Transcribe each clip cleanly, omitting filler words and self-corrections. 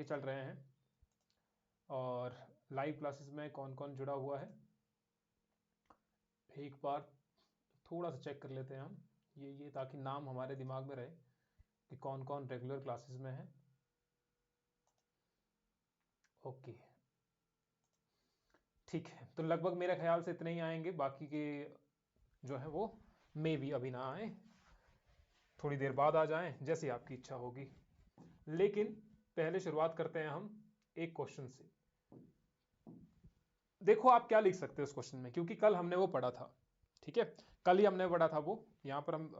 चल रहे हैं और लाइव क्लासेस में कौन कौन जुड़ा हुआ है एक बार थोड़ा सा चेक कर लेते हैं हम, ये ताकि नाम हमारे दिमाग में रहे कि कौन कौन रेगुलर क्लासेस में है। ओके ठीक है, तो लगभग मेरे ख्याल से इतने ही आएंगे, बाकी के जो है वो मे भी अभी ना आए, थोड़ी देर बाद आ जाएं, जैसी आपकी इच्छा होगी। लेकिन पहले शुरुआत करते हैं हम एक क्वेश्चन से। देखो आप क्या लिख सकते हो इस क्वेश्चन में, क्योंकि कल हमने वो पढ़ा था, ठीक है, कल ही हमने पढ़ा था वो। यहां पर हम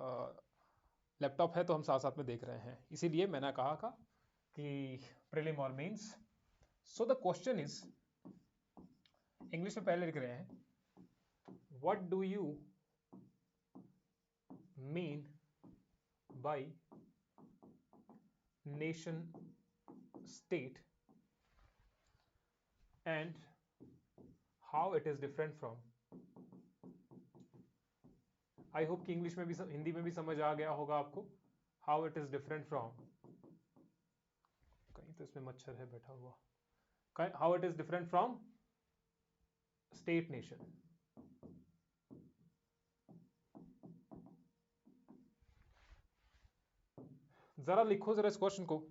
लैपटॉप है तो हम साथ साथ में देख रहे हैं, इसीलिए मैंने कहा था कि प्रीलिम और mains. So the question is, English में पहले लिख रहे हैं, what do you mean by nation state and how it is different from. I hope कि इंग्लिश में भी हिंदी में भी समझ आ गया होगा आपको, how it is different from, कहीं तो इसमें मच्छर है बैठा हुआ, how it is different from state nation. जरा लिखो जरा इस क्वेश्चन को,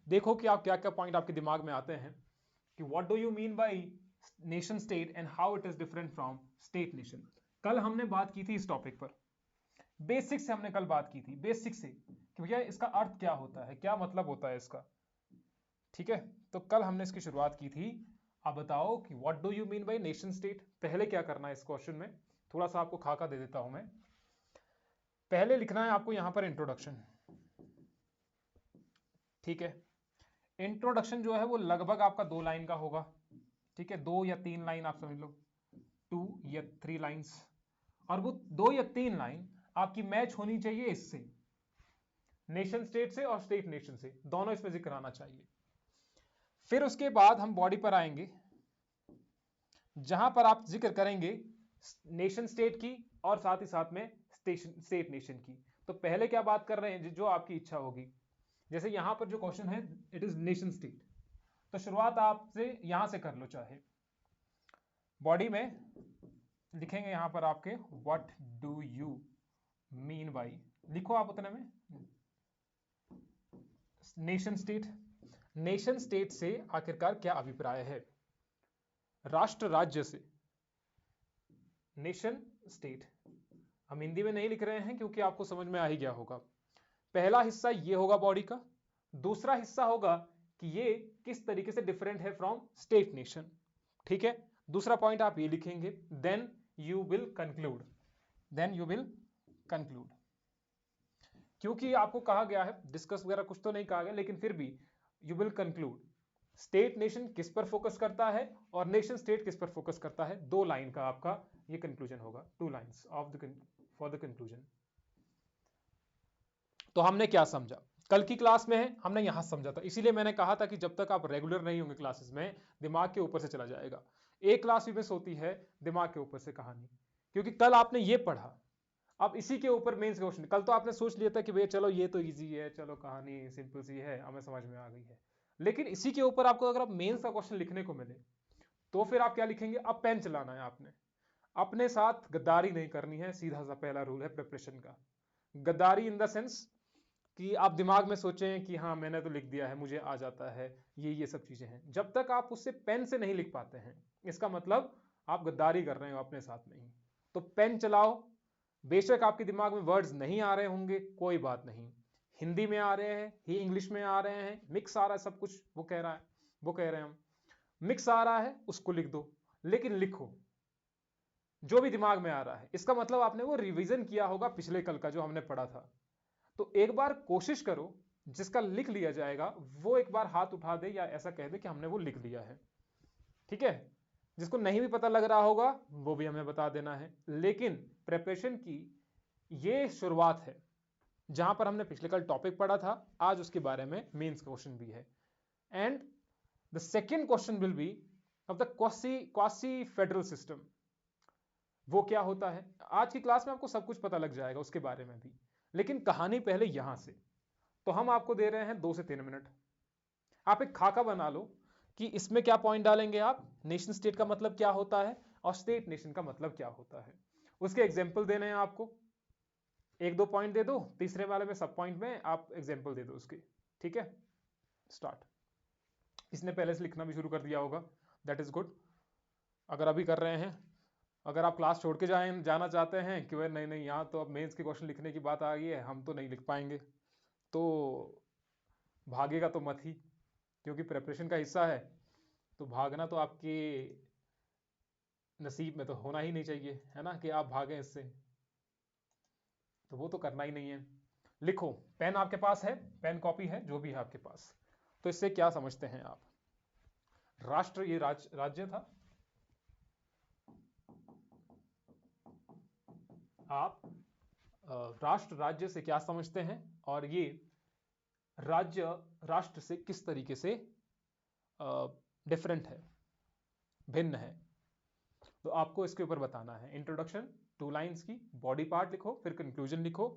देखो कि आप क्या क्या पॉइंट आपके दिमाग में आते हैं कि what do you mean by nation state and how it is different from state nation. कल हमने बात की थी इस टॉपिक पर, बेसिक से हमने कल बात की थी, बेसिक से कि भैया इसका अर्थ क्या होता है, क्या मतलब होता है इसका, ठीक है। तो कल हमने इसकी शुरुआत की थी। आप बताओ कि what do you mean by nation state. पहले क्या करना है इस क्वेश्चन में, थोड़ा सा आपको खाका दे देता हूं मैं। पहले लिखना है आपको यहां पर इंट्रोडक्शन, ठीक है। इंट्रोडक्शन जो है वो लगभग आपका 2 लाइन का होगा, ठीक है, 2 या 3 लाइन आप समझ लो, 2 या 3 लाइन्स। और वो 2 या 3 लाइन आपकी मैच होनी चाहिए इससे, नेशन स्टेट से और स्टेट नेशन से, दोनों इसमें जिक्र आना चाहिए। फिर उसके बाद हम बॉडी पर आएंगे, जहां पर आप जिक्र करेंगे नेशन स्टेट की और साथ ही साथ में स्टेट नेशन की। तो पहले क्या बात कर रहे हैं, जो आपकी इच्छा होगी। जैसे यहां पर जो क्वेश्चन है इट इज नेशन स्टेट, तो शुरुआत आपसे यहां से कर लो। चाहे बॉडी में लिखेंगे यहां पर आपके what do you mean by, लिखो आप उतने में नेशन स्टेट। नेशन स्टेट से आखिरकार क्या अभिप्राय है, राष्ट्र राज्य से, नेशन स्टेट। हम हिंदी में नहीं लिख रहे हैं क्योंकि आपको समझ में आ ही गया होगा। पहला हिस्सा ये होगा बॉडी का, दूसरा हिस्सा होगा कि ये किस तरीके से डिफरेंट है फ्रॉम स्टेट नेशन, ठीक है। दूसरा पॉइंट आप ये लिखेंगे, then you will conclude, then you will conclude. क्योंकि आपको कहा गया है, डिस्कस वगैरह कुछ तो नहीं कहा गया, लेकिन फिर भी you will conclude. State nation किस पर फोकस करता है और नेशन स्टेट किस पर फोकस करता है, 2 लाइन का आपका ये कंक्लूजन होगा, 2 lines of the for the conclusion. तो हमने क्या समझा, कल की क्लास में हमने यहां समझा था, इसीलिए मैंने कहा था कि जब तक आप रेगुलर नहीं होंगे क्लासेस में, दिमाग के ऊपर से चला जाएगा। एक क्लास भी मिस होती है दिमाग के ऊपर से कहानी, क्योंकि कल आपने ये पढ़ा, अब इसी के ऊपर मेंस क्वेश्चन। कल तो आपने सोच लिया था कि भैया चलो ये तो इजी है, चलो कहानी सिंपल सी है, हमें समझ में आ गई है। लेकिन इसी के ऊपर आपको अगर आप मेंस का क्वेश्चन लिखने को मिले तो फिर आप क्या लिखेंगे, अब पेन चलाना है आपने, अपने साथ गद्दारी नहीं करनी है। सीधा सा पहला रूल है प्रिपरेशन का, गद्दारी इन द सेंस कि आप दिमाग में सोचें कि हाँ मैंने तो लिख दिया है, मुझे आ जाता है, ये सब चीजें हैं। जब तक आप उससे पेन से नहीं लिख पाते हैं, इसका मतलब आप गद्दारी कर रहे हो अपने साथ में ही। तो पेन चलाओ, बेशक आपके दिमाग में वर्ड्स नहीं आ रहे होंगे, कोई बात नहीं, हिंदी में आ रहे हैं ही, इंग्लिश में आ रहे हैं, मिक्स आ रहा है सब कुछ, वो कह रहा है, वो कह रहे हैं हम, मिक्स आ रहा है उसको लिख दो, लेकिन लिखो जो भी दिमाग में आ रहा है। इसका मतलब आपने वो रिवीजन किया होगा पिछले कल का जो हमने पढ़ा था। तो एक बार कोशिश करो, जिसका लिख लिया जाएगा वो एक बार हाथ उठा दे या ऐसा कह दे कि हमने वो लिख लिया है, ठीक है। जिसको नहीं भी पता लग रहा होगा वो भी हमें बता देना है। लेकिन प्रिपरेशन की ये शुरुआत है, जहां पर हमने पिछले कल टॉपिक पढ़ा था, आज उसके बारे में मेंस क्वेश्चन भी है। And the second question will be of the quasi federal system. वो क्या होता है, आज की क्लास में आपको सब कुछ पता लग जाएगा उसके बारे में भी, लेकिन कहानी पहले यहां से। तो हम आपको दे रहे हैं 2 से 3 मिनट, आप एक खाका बना लो कि इसमें क्या पॉइंट डालेंगे आप, नेशन स्टेट का मतलब क्या होता है और स्टेट नेशन का मतलब क्या होता है, उसके एग्जाम्पल देने हैं आपको। एक दो पॉइंट दे दो, तीसरे वाले में सब पॉइंट में आप एग्जाम्पल दे दो उसके। ठीक है, स्टार्ट। इसने पहले से लिखना भी शुरू कर दिया होगा, दैट इज गुड। अगर अभी कर रहे हैं, अगर आप क्लास छोड़ के जाना चाहते हैं कि वह नहीं नहीं यहाँ तो अब मेंस के क्वेश्चन लिखने की बात आ गई है, हम तो नहीं लिख पाएंगे, तो भागेगा तो मत ही, क्योंकि प्रिपरेशन का हिस्सा है, तो भागना तो आपके नसीब में तो होना ही नहीं चाहिए, है ना, कि आप भागें इससे, तो वो तो करना ही नहीं है। लिखो, पेन आपके पास है, पेन कॉपी है, जो भी है आपके पास। तो इससे क्या समझते हैं आप, राष्ट्र ये राज्य था, आप राष्ट्र राज्य से क्या समझते हैं, और ये राज्य राष्ट्र से किस तरीके से डिफरेंट है, भिन्न है, तो आपको इसके ऊपर बताना है। इंट्रोडक्शन 2 लाइंस की, बॉडी पार्ट लिखो, फिर कंक्लूजन लिखो।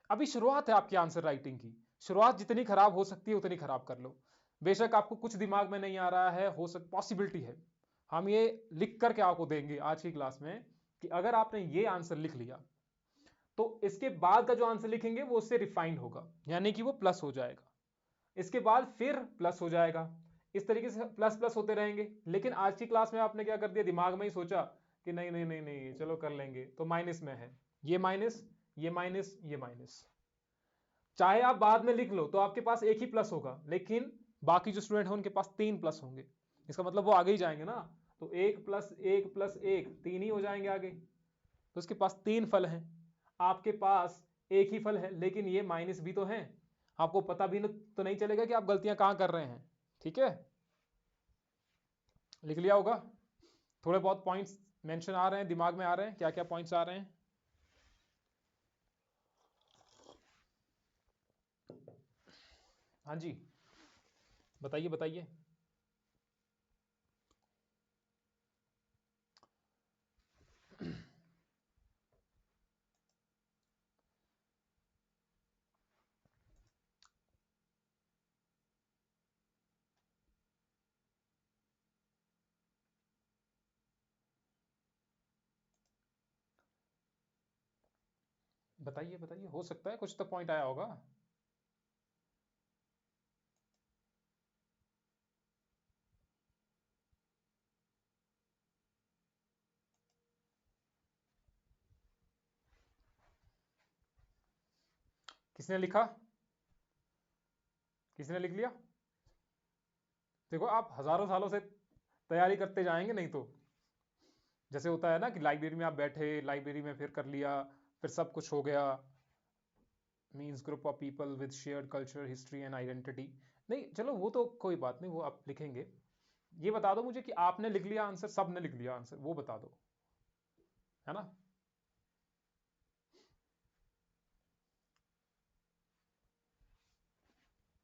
अभी शुरुआत है आपकी आंसर राइटिंग की, शुरुआत जितनी खराब हो सकती है उतनी खराब कर लो। बेशक आपको कुछ दिमाग में नहीं आ रहा है, हो सक पॉसिबिलिटी है, हम ये लिख करके आपको देंगे आज की क्लास में कि अगर आपने ये आंसर लिख लिया तो इसके बाद का जो आंसर लिखेंगे वो उससे रिफाइंड होगा, यानी कि वो प्लस हो जाएगा, इसके बाद फिर प्लस हो जाएगा, इस तरीके से प्लस प्लस होते रहेंगे। लेकिन आज की क्लास में आपने क्या कर दिया, दिमाग में ही सोचा कि नहीं नहीं नहीं नहीं चलो कर लेंगे, तो माइनस में है, ये माइनस, ये माइनस, ये माइनस। चाहे आप बाद में लिख लो तो आपके पास एक ही प्लस होगा, लेकिन बाकी जो स्टूडेंट हैं उनके पास 3 प्लस होंगे, इसका मतलब वो आगे ही जाएंगे ना, तो 1 प्लस 1 प्लस 1 3 ही हो जाएंगे आगे, तो उसके पास 3 फल हैं, आपके पास एक ही फल है, लेकिन ये माइनस भी तो है, आपको पता भी तो नहीं चलेगा कि आप गलतियां कहां कर रहे हैं। ठीक है, लिख लिया होगा, थोड़े बहुत पॉइंट्स मेंशन आ रहे हैं, दिमाग में आ रहे हैं, क्या क्या पॉइंट्स आ रहे हैं। हाँ जी, बताइए बताइए। बताइए बताइए, हो सकता है कुछ तो पॉइंट आया होगा। किसने लिखा, किसने लिख लिया। देखो आप हजारों सालों से तैयारी करते जाएंगे, नहीं तो जैसे होता है ना कि लाइब्रेरी में आप बैठे, लाइब्रेरी में फिर कर लिया, फिर सब कुछ हो गया, means group of people with shared culture history and identity. नहीं चलो वो तो कोई बात नहीं, वो आप लिखेंगे। ये बता दो मुझे कि आपने लिख लिया आंसर, सब ने लिख लिया आंसर, वो बता दो, है ना।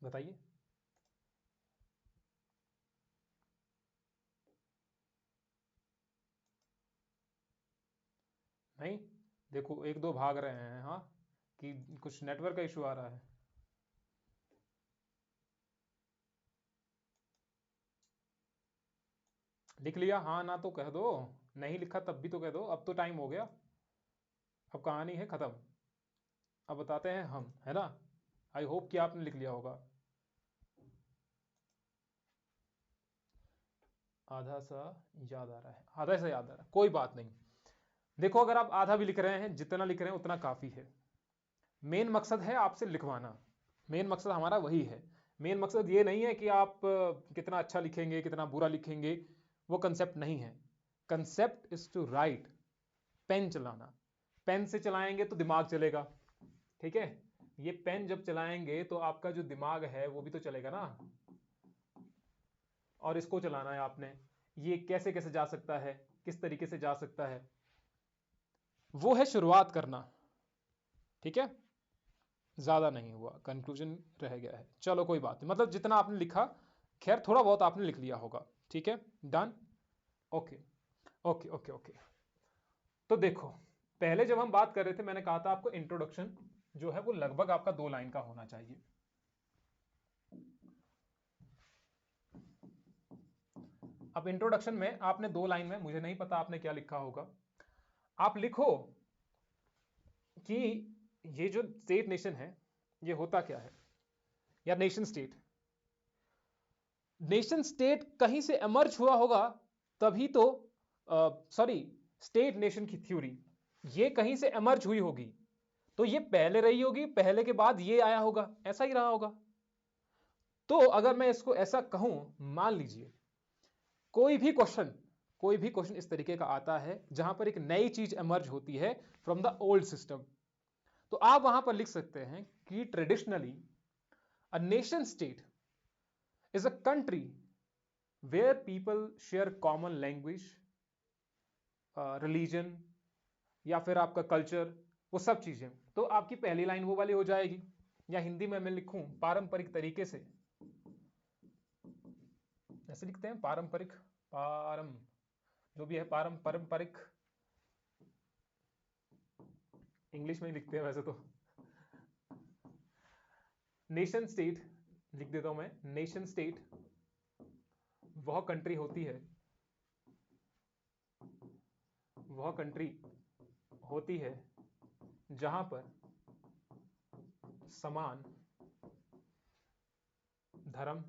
बताइए। नहीं, देखो एक दो भाग रहे हैं, हाँ, कि कुछ नेटवर्क का इशू आ रहा है। लिख लिया हाँ ना तो कह दो, नहीं लिखा तब भी तो कह दो, अब तो टाइम हो गया, अब कहानी है खत्म, अब बताते हैं हम, है ना। आई होप कि आपने लिख लिया होगा। आधा सा याद आ रहा है, आधा सा याद आ रहा है, कोई बात नहीं। देखो अगर आप आधा भी लिख रहे हैं, जितना लिख रहे हैं उतना काफी है। मेन मकसद है आपसे लिखवाना, मेन मकसद हमारा वही है। मेन मकसद ये नहीं है कि आप कितना अच्छा लिखेंगे कितना बुरा लिखेंगे, वो कंसेप्ट नहीं है। Concept is to write, pen चलाना, पेन से चलाएंगे तो दिमाग चलेगा, ठीक है। ये पेन जब चलाएंगे तो आपका जो दिमाग है वो भी तो चलेगा ना, और इसको चलाना है आपने, ये कैसे कैसे जा सकता है, किस तरीके से जा सकता है, वो है शुरुआत करना। ठीक है, ज्यादा नहीं हुआ, कंक्लूजन रह गया है, चलो कोई बात नहीं, मतलब जितना आपने लिखा, खैर थोड़ा बहुत आपने लिख लिया होगा। ठीक है, done, okay okay okay okay. तो देखो, पहले जब हम बात कर रहे थे मैंने कहा था आपको इंट्रोडक्शन जो है वो लगभग आपका 2 लाइन का होना चाहिए। अब इंट्रोडक्शन में आपने 2 लाइन में, मुझे नहीं पता आपने क्या लिखा होगा, आप लिखो कि ये जो स्टेट नेशन है ये होता क्या है, या नेशन स्टेट। नेशन स्टेट कहीं से एमर्ज हुआ होगा तभी तो, सॉरी, स्टेट नेशन की थ्योरी ये कहीं से एमर्ज हुई होगी, तो ये पहले रही होगी, पहले के बाद ये आया होगा, ऐसा ही रहा होगा। तो अगर मैं इसको ऐसा कहूं, मान लीजिए कोई भी क्वेश्चन इस तरीके का आता है जहां पर एक नई चीज एमर्ज होती है फ्रॉम द ओल्ड सिस्टम, तो आप वहां पर लिख सकते हैं कि traditionally a nation state is a country where people share common language, religion, या फिर आपका कल्चर, वो सब चीजें। तो आपकी पहली लाइन वो वाली हो जाएगी, या हिंदी में मैं लिखूं पारंपरिक तरीके से, ऐसे लिखते हैं पारंपरिक, जो भी है पारंपरिक, इंग्लिश में ही लिखते हैं वैसे तो। नेशन स्टेट लिख देता हूं मैं, नेशन स्टेट वह कंट्री होती है जहां पर समान धर्म,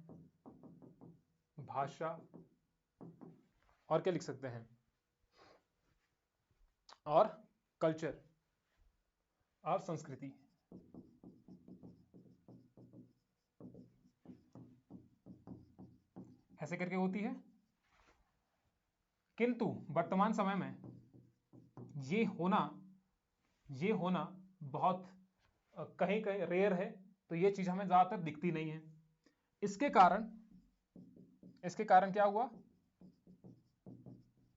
भाषा, और क्या लिख सकते हैं, और कल्चर और संस्कृति ऐसे करके होती है। किंतु वर्तमान समय में ये होना बहुत कहीं कहीं रेयर है, तो ये चीज हमें ज्यादातर दिखती नहीं है। इसके कारण क्या हुआ,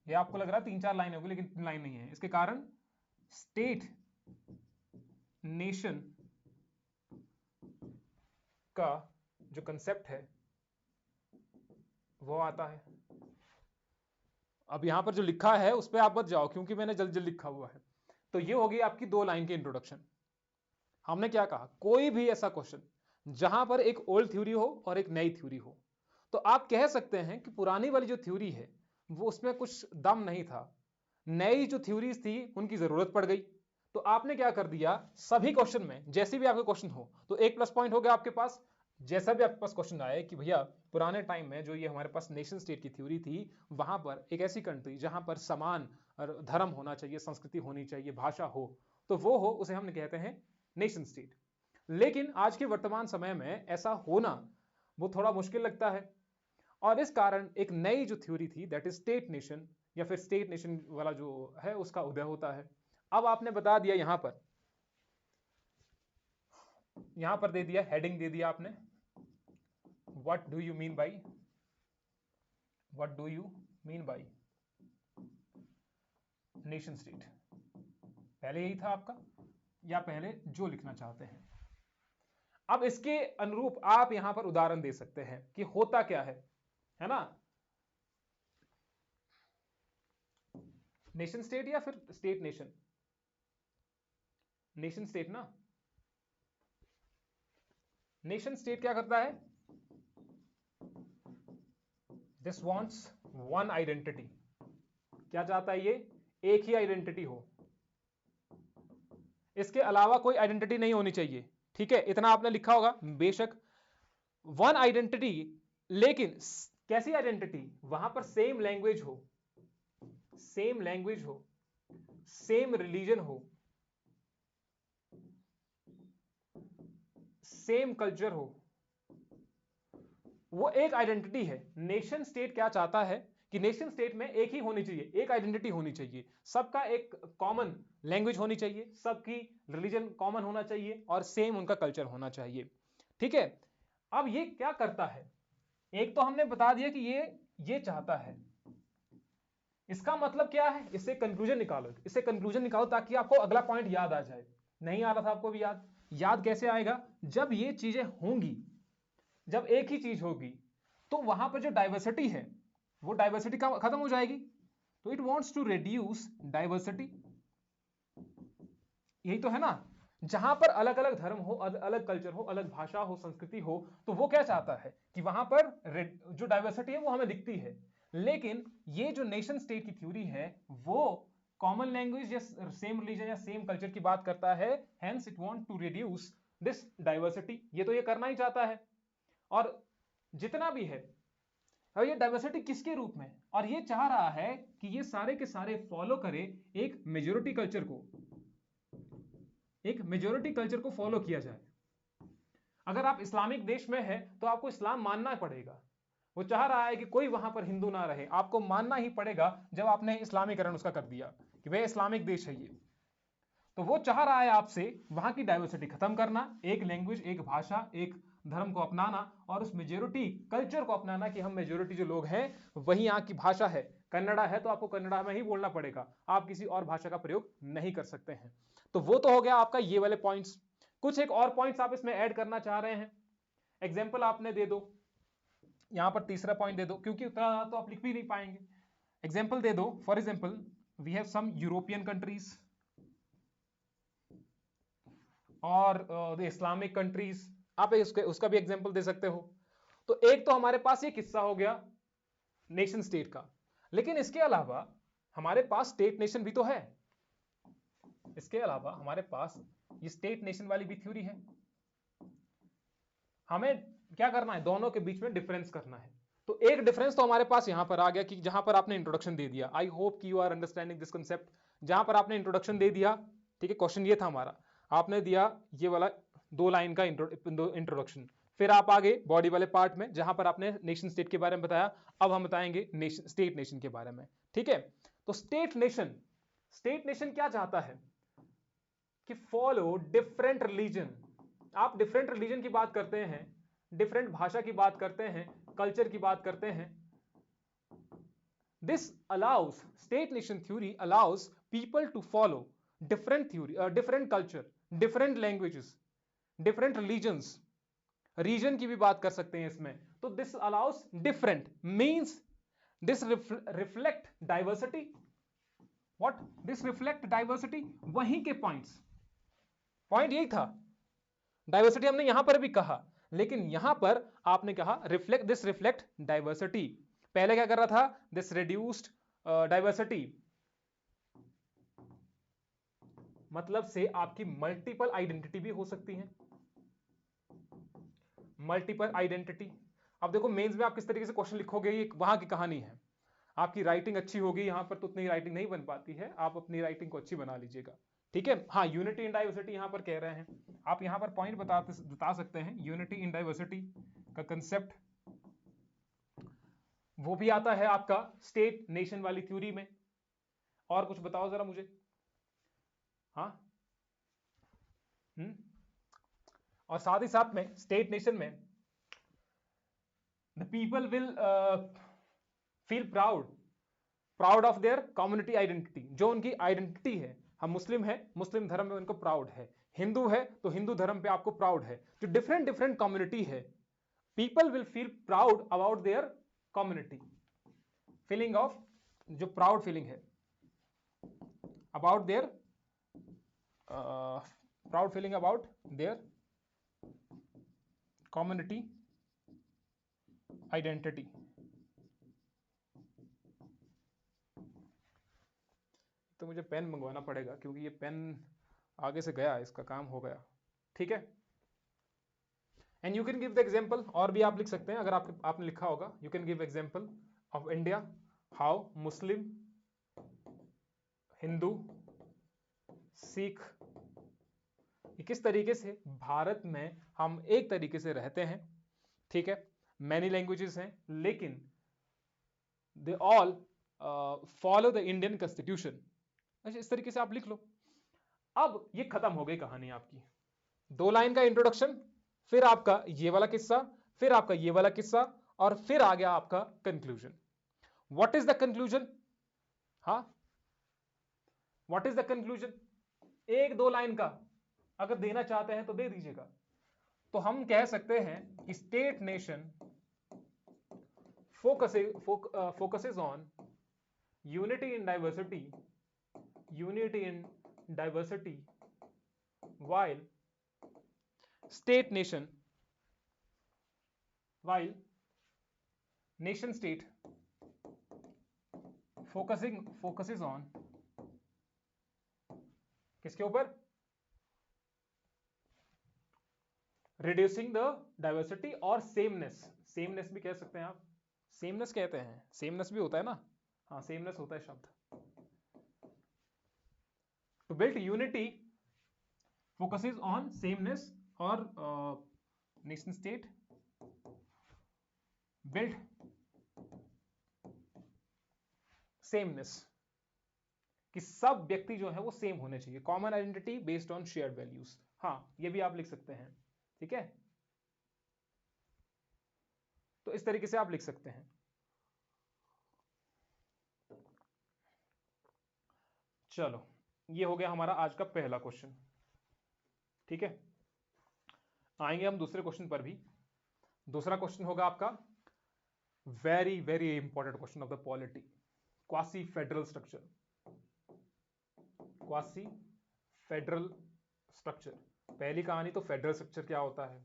ये आपको लग रहा है 3-4 लाइन होगी, लेकिन 3 लाइन नहीं है। इसके कारण स्टेट नेशन का जो कंसेप्ट है वो आता है। अब यहां पर जो लिखा है उस पर आप मत जाओ, क्योंकि मैंने जल्द जल्द लिखा हुआ है। तो ये होगी आपकी 2 लाइन की इंट्रोडक्शन। हमने क्या कहा, कोई भी ऐसा क्वेश्चन जहां पर एक ओल्ड थ्योरी हो और एक नई थ्योरी हो, तो आप कह सकते हैं कि पुरानी वाली जो थ्योरी है वो उसमें कुछ दम नहीं था, नई जो थ्योरीज थी उनकी जरूरत पड़ गई। तो आपने क्या कर दिया, सभी क्वेश्चन में जैसे भी आपके क्वेश्चन हो तो एक प्लस पॉइंट हो गया आपके पास। जैसा भी आपके पास क्वेश्चन आए कि भैया पुराने टाइम में जो ये हमारे पास नेशन स्टेट की थ्योरी थी, वहां पर एक ऐसी कंट्री जहां पर समान धर्म होना चाहिए, संस्कृति होनी चाहिए, भाषा हो, तो वो हो, उसे हम कहते हैं नेशन स्टेट। लेकिन आज के वर्तमान समय में ऐसा होना वो थोड़ा मुश्किल लगता है, और इस कारण एक नई जो थ्योरी थी दैट इज स्टेट नेशन, या फिर स्टेट नेशन वाला जो है उसका उदय होता है। अब आपने बता दिया, यहां पर दे दिया, हेडिंग दे दिया आपने, what do you mean by nation state. पहले यही था आपका, या पहले जो लिखना चाहते हैं। अब इसके अनुरूप आप यहां पर उदाहरण दे सकते हैं कि होता क्या है ना, नेशन स्टेट या फिर स्टेट नेशन, नेशन स्टेट ना, नेशन स्टेट क्या करता है, दिस वांट्स वन आइडेंटिटी। क्या चाहता है ये, एक ही आइडेंटिटी हो, इसके अलावा कोई आइडेंटिटी नहीं होनी चाहिए। ठीक है, इतना आपने लिखा होगा, बेशक वन आइडेंटिटी, लेकिन कैसी आइडेंटिटी, वहां पर सेम लैंग्वेज हो, सेम रिलीजन हो, सेम कल्चर हो, वो एक आइडेंटिटी है। नेशन स्टेट क्या चाहता है कि नेशन स्टेट में एक ही होनी चाहिए, एक आइडेंटिटी होनी चाहिए, सबका एक कॉमन लैंग्वेज होनी चाहिए, सबकी रिलीजन कॉमन होना चाहिए, और सेम उनका कल्चर होना चाहिए। ठीक है, अब ये क्या करता है, एक तो हमने बता दिया कि ये चाहता है, इसका मतलब क्या है, इससे कंक्लूजन निकालो, ताकि आपको अगला पॉइंट याद आ जाए। नहीं आ रहा था आपको भी याद कैसे आएगा, जब ये चीजें होंगी, जब एक ही चीज होगी, तो वहां पर जो डाइवर्सिटी है वो डाइवर्सिटी खत्म हो जाएगी। तो it wants to reduce diversity, यही तो है ना, जहां पर अलग अलग धर्म हो, अलग कल्चर हो, अलग भाषा हो, संस्कृति हो, तो वो क्या चाहता है कि वहां पर जो डाइवर्सिटी है वो हमें दिखती है, लेकिन ये जो नेशन स्टेट की थ्योरी है वो कॉमन लैंग्वेज या सेम रिलीजन या सेम कल्चर की बात करता है, hence it want to reduce this diversity. ये तो ये करना ही चाहता है, और जितना भी है, और ये डाइवर्सिटी किसके रूप में, और ये चाह रहा है कि ये सारे के सारे फॉलो करे एक मेजोरिटी कल्चर को, एक मेजोरिटी कल्चर को फॉलो किया जाए। अगर आप इस्लामिक देश में है तो आपको इस्लाम मानना पड़ेगा। वो चाह रहा है कि कोई वहां पर हिंदू ना रहे, आपको मानना ही पड़ेगा जब आपने इस्लामीकरण उसका कर दिया कि वह इस्लामिक देश है ये। तो वो चाह रहा है आपसे वहां की डाइवर्सिटी खत्म करना, एक लैंग्वेज, एक भाषा, एक धर्म को अपनाना, और उस मेजोरिटी कल्चर को अपनाना कि हम मेजोरिटी जो लोग हैं वही यहाँ की भाषा है। कन्नड़ा है तो आपको कन्नड़ा में ही बोलना पड़ेगा, आप किसी और भाषा का प्रयोग नहीं कर सकते हैं। तो वो तो हो गया आपका ये वाले पॉइंट्स। कुछ एक और पॉइंट्स आप इसमें ऐड करना चाह रहे हैं, एग्जाम्पल आपने दे दो, यहां पर तीसरा पॉइंट दे दो, क्योंकि उतना तो आप लिख भी नहीं पाएंगे। एग्जाम्पल दे दो, for example we have some European countries और द इस्लामिक कंट्रीज, आप उसका भी एग्जाम्पल दे सकते हो। तो एक तो हमारे पास ये किस्सा हो गया नेशन स्टेट का, लेकिन इसके अलावा हमारे पास स्टेट नेशन भी तो है। इसके अलावा हमारे पास ये स्टेट नेशन वाली भी थ्योरी है। हमें क्या करना है, दोनों के बीच में डिफरेंस करना है। तो एक डिफरेंस तो हमारे पास यहां पर आ गया कि जहां पर आपने इंट्रोडक्शन दे दिया, आई होप कि you are understanding this concept. जहां पर आपने इंट्रोडक्शन दे दिया, ठीक है, क्वेश्चन ये था हमारा, आपने दिया ये वाला 2 लाइन का इंट्रोडक्शन, फिर आप आगे बॉडी वाले पार्ट में जहां पर आपने नेशन स्टेट के बारे में बताया। अब हम बताएंगे स्टेट नेशन के बारे में, ठीक है। तो स्टेट नेशन क्या चाहता है कि फॉलो डिफरेंट रिलीजन। आप डिफरेंट रिलीजन की बात करते हैं, डिफरेंट भाषा की बात करते हैं, कल्चर की बात करते हैं। This allows, state nation theory allows people to follow different theory, different culture, different languages, different religions, region की भी बात कर सकते हैं इसमें। तो this allows different means this reflect diversity. What? This reflect diversity. वहीं के पॉइंट यही था, डाइवर्सिटी हमने यहां पर भी कहा, लेकिन यहां पर आपने कहा रिफ्लेक्ट, दिस रिफ्लेक्ट डाइवर्सिटी। पहले क्या कर रहा था, दिस रिड्यूस्ड डाइवर्सिटी, मतलब से आपकी मल्टीपल आइडेंटिटी भी हो सकती है, मल्टीपल आइडेंटिटी। अब देखो मेंस में आप किस तरीके से क्वेश्चन लिखोगे, ये वहां की कहानी है। आपकी राइटिंग अच्छी होगी, यहां पर तो उतनी राइटिंग नहीं बन पाती है, आप अपनी राइटिंग को अच्छी बना लीजिएगा, ठीक है। हाँ, यूनिटी इन डाइवर्सिटी यहां पर कह रहे हैं, आप यहां पर पॉइंट बता सकते हैं। यूनिटी इन डाइवर्सिटी का कंसेप्ट वो भी आता है आपका स्टेट नेशन वाली थ्योरी में। और कुछ बताओ जरा मुझे। हाँ, और साथ ही साथ में स्टेट नेशन में the people will feel proud of their community identity. जो उनकी आइडेंटिटी है, हम मुस्लिम है, मुस्लिम धर्म में उनको प्राउड है, हिंदू है तो हिंदू धर्म पे आपको प्राउड है। जो डिफरेंट डिफरेंट कम्युनिटी है, people will feel proud about their community, feeling of, जो प्राउड फीलिंग है about their, proud feeling about their community identity. तो मुझे पेन मंगवाना पड़ेगा क्योंकि ये पेन आगे से गया, इसका काम हो गया, ठीक है। And you can give the example, और भी आप लिख सकते हैं अगर आपने लिखा होगा। You can give example of India, how Muslim, Hindu, Sikh, किस तरीके से भारत में हम एक तरीके से रहते हैं, ठीक है। मैनी लैंग्वेजेस हैं, लेकिन they all follow the Indian constitution. अच्छा, इस तरीके से आप लिख लो। अब ये खत्म हो गई कहानी आपकी, 2 लाइन का इंट्रोडक्शन, फिर आपका ये वाला किस्सा, फिर आपका ये वाला किस्सा, और फिर आ गया आपका conclusion. What is the conclusion? हाँ, what is the conclusion? 1-2 line का अगर देना चाहते हैं तो दे दीजिएगा। तो हम कह सकते हैं कि state nation focuses on unity in diversity, unity in diversity, while state nation, while nation state focuses on किसके ऊपर? रिड्यूसिंग द डाइवर्सिटी और सेमनेस, सेमनेस भी कह सकते हैं आप, सेमनेस कहते हैं, सेमनेस भी होता है ना, हाँ सेमनेस होता है शब्द। To build unity focuses on sameness और नेशन स्टेट बिल्ड सेमनेस, कि सब व्यक्ति जो है वो सेम होने चाहिए, common identity based on shared values. हाँ ये भी आप लिख सकते हैं, ठीक है, तो इस तरीके से आप लिख सकते हैं। चलो ये हो गया हमारा आज का पहला क्वेश्चन, ठीक है। आएंगे हम दूसरे क्वेश्चन पर भी। दूसरा क्वेश्चन होगा आपका very very important question of the polity, quasi federal structure. Quasi federal structure, पहली कहानी तो फेडरल स्ट्रक्चर क्या होता है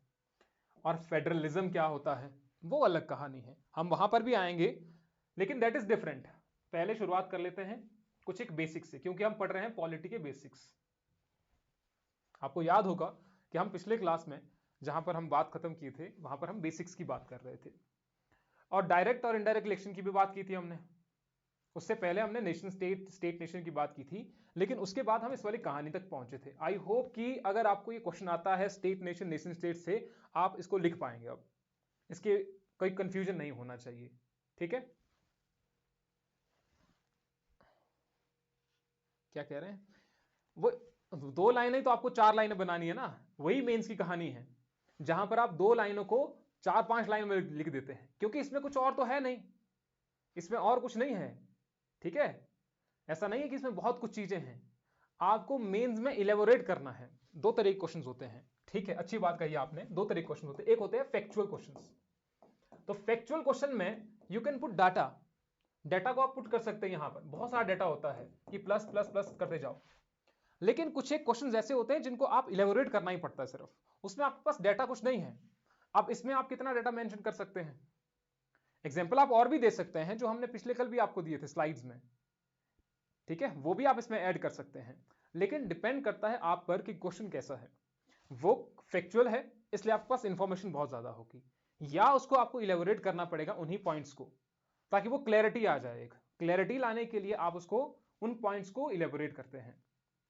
और फेडरलिज्म क्या होता है वो अलग कहानी है, हम वहां पर भी आएंगे, लेकिन दैट इज डिफरेंट। पहले शुरुआत कर लेते हैं कुछ एक बेसिक्स से, क्योंकि हम पढ़ रहे हैं पॉलिटी के बेसिक्स। आपको याद होगा कि हम पिछले क्लास में जहां पर हम बात खत्म किए थे वहां पर हम बेसिक्स की बात कर रहे थे, और डायरेक्ट और इनडायरेक्ट इलेक्शन की भी बात की थी हमने। उससे पहले हमने नेशन स्टेट, स्टेट नेशन की बात की थी, लेकिन उसके बाद हम इस वाली कहानी तक पहुंचे थे। आई होप कि अगर आपको ये क्वेश्चन आता है स्टेट नेशन, नेशन स्टेट से, आप इसको लिख पाएंगे, अब इसके कोई कंफ्यूजन नहीं होना चाहिए, ठीक है। क्या कह रहे हैं वो, 2 लाइनें तो आपको 4 लाइनें बनानी है ना, वही मेंस की कहानी है, जहां पर आप 2 लाइनों को 4-5 लाइन में लिख देते हैं, क्योंकि इसमें कुछ और तो है नहीं, इसमें और कुछ नहीं है, ठीक है। ऐसा नहीं है कि इसमें बहुत कुछ चीजें हैं, आपको मेंस में इलेबोरेट करना है। 2 तरह के क्वेश्चंस होते हैं, ठीक है, अच्छी बात कही आपने, 2 तरह के क्वेश्चन होते हैं। एक होते हैं फैक्चुअल क्वेश्चंस, तो फैक्चुअल क्वेश्चन में you can put data, data को आप पुट कर सकते हैं, यहां पर बहुत सारा डाटा होता है कि प्लस प्लस प्लस करते जाओ, लेकिन कुछ एक क्वेश्चन ऐसे होते हैं जिनको आप इलेबोरेट करना ही पड़ता है सिर्फ, उसमें आपके पास डाटा कुछ नहीं है। अब इसमें आप कितना डाटा मेंशन कर सकते हैं, एग्जांपल आप और भी दे सकते हैं जो हमने पिछले कल भी आपको दिए थे स्लाइड्स में, ठीक है, वो भी आप इसमें ऐड कर सकते हैं, लेकिन डिपेंड करता है आप पर कि क्वेश्चन कैसा है। वो फैक्चुअल है इसलिए आपके पास इंफॉर्मेशन बहुत ज्यादा होगी, या उसको आपको इलेबोरेट करना पड़ेगा उन्हीं पॉइंट्स को, ताकि वो क्लैरिटी आ जाए। एक क्लैरिटी लाने के लिए आप उसको उन पॉइंट्स को इलेबोरेट करते हैं,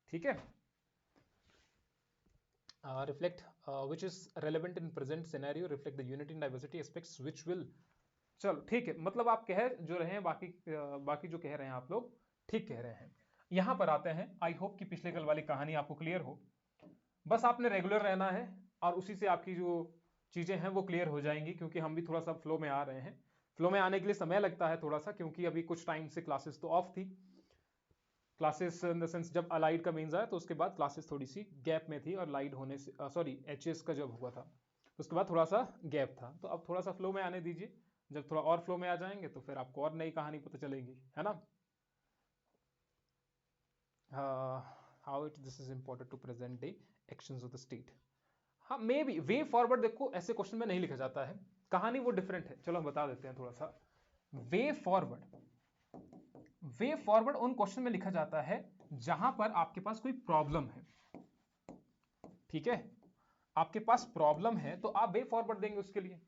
ठीक है। Reflect which is relevant in present scenario, reflect the unity and diversity aspects which will, चलो ठीक है, मतलब आप कह जो रहे हैं, बाकी जो कह रहे हैं आप लोग ठीक कह रहे हैं। यहां पर आते हैं, आई होप कि पिछले कल वाली कहानी आपको क्लियर हो, बस आपने रेगुलर रहना है और उसी से आपकी जो चीजें हैं वो क्लियर हो जाएंगी, क्योंकि हम भी थोड़ा सा फ्लो में आ रहे हैं। फ्लो में आने के लिए समय लगता है थोड़ा सा, क्योंकि अभी कुछ टाइम से क्लासेस तो ऑफ थी, क्लासेस इन द सेंस जब अलाइड का मेंस आया तो उसके बाद क्लासेस थोड़ी सी गैप में थी, और लाइड होने से सॉरी एचएस का जब हुआ था तो उसके बाद थोड़ा सा गैप था, तो अब थोड़ा सा फ्लो में आने दीजिए, जब थोड़ा और फ्लो में आ जाएंगे तो फिर आपको और नई कहानी पता चलेगी, है ना। How it this is important to present day actions of the state. हाँ मे बी वे फॉरवर्ड, देखो ऐसे क्वेश्चन में नहीं लिखा जाता है, कहानी वो डिफरेंट है, चलो हम बता देते हैं थोड़ा सा। वे फॉरवर्ड, वे फॉरवर्ड उन क्वेश्चन में लिखा जाता है जहां पर आपके पास कोई प्रॉब्लम है, ठीक है, आपके पास प्रॉब्लम है तो आप वे फॉरवर्ड देंगे उसके लिए।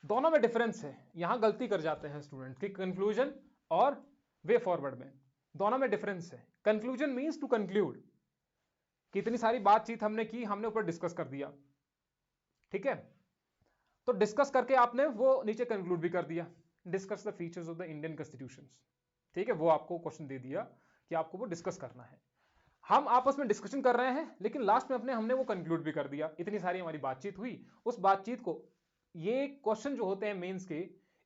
दोनों में डिफरेंस है, यहां गलती कर जाते हैं स्टूडेंट कि कंक्लूजन और वे फॉरवर्ड में दोनों में डिफरेंस है। कंक्लूजन मींस टू कंक्लूड, कितनी सारी बातचीत हमने की, हमने ऊपर डिस्कस कर दिया, ठीक है, तो डिस्कस करके आपने वो नीचे कंक्लूड भी कर दिया, discuss the features of the Indian constitution, ठीक है, वो आपको क्वेश्चन दे दिया कि आपको वो डिस्कस करना है। हम आपस में डिस्कशन कर रहे हैं, लेकिन लास्ट में हमने वो कंक्लूड भी कर दिया, इतनी सारी हमारी बातचीत हुई, उस बातचीत को, ये क्वेश्चन जो होते हैं मेंस के,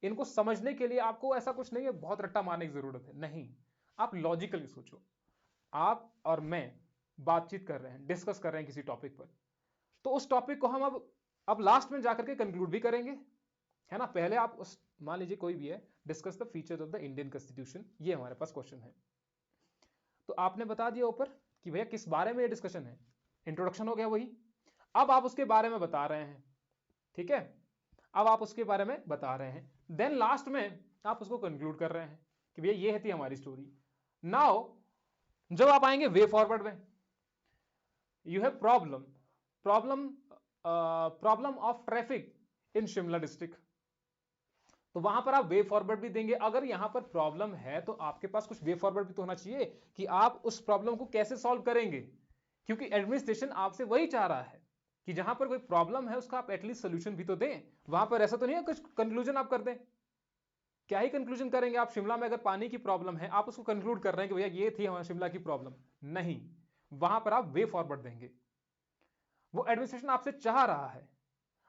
इनको समझने के लिए आपको ऐसा कुछ नहीं है बहुत रट्टा मारने की जरूरत है, नहीं, आप लॉजिकली सोचो। आप और मैं बातचीत कर रहे हैं, डिस्कस कर रहे हैं किसी टॉपिक पर, तो उस टॉपिक को हम अब लास्ट में जाकर के कंक्लूड भी करेंगे, है ना। पहले आप उस, मान लीजिए कोई भी है, discuss the features of the Indian constitution, ये हमारे पास क्वेश्चन है, तो आपने बता दिया ऊपर कि भैया किस बारे में ये डिस्कशन है, इंट्रोडक्शन हो गया वही, अब आप उसके बारे में बता रहे हैं, ठीक है, अब आप उसके बारे में बता रहे हैं, देन लास्ट में आप उसको कंक्लूड कर रहे हैं, कि भैया ये थी हमारी स्टोरी। नाउ जब आप आएंगे वे फॉरवर्ड में, you have problem of traffic in Shimla district. तो वहां पर आप वे फॉरवर्ड भी देंगे। अगर यहां पर प्रॉब्लम है तो आपके पास कुछ वे फॉरवर्ड भी तो होना चाहिए कि आप उस प्रॉब्लम को कैसे सॉल्व करेंगे, क्योंकि एडमिनिस्ट्रेशन आपसे वही चाह रहा है कि जहां पर कोई प्रॉब्लम है उसका आप एटलीस्ट सोल्यूशन भी तो दें। वहां पर ऐसा तो नहीं है कुछ कंक्लूजन आप कर दें। क्या ही कंक्लूजन करेंगे आप? शिमला में अगर पानी की प्रॉब्लम है आप उसको कंक्लूड कर रहे हैं कि भैया ये थी हमारे शिमला की प्रॉब्लम, नहीं, वहां पर आप वे फॉरवर्ड देंगे। वो एडमिनिस्ट्रेशन आपसे चाह रहा है।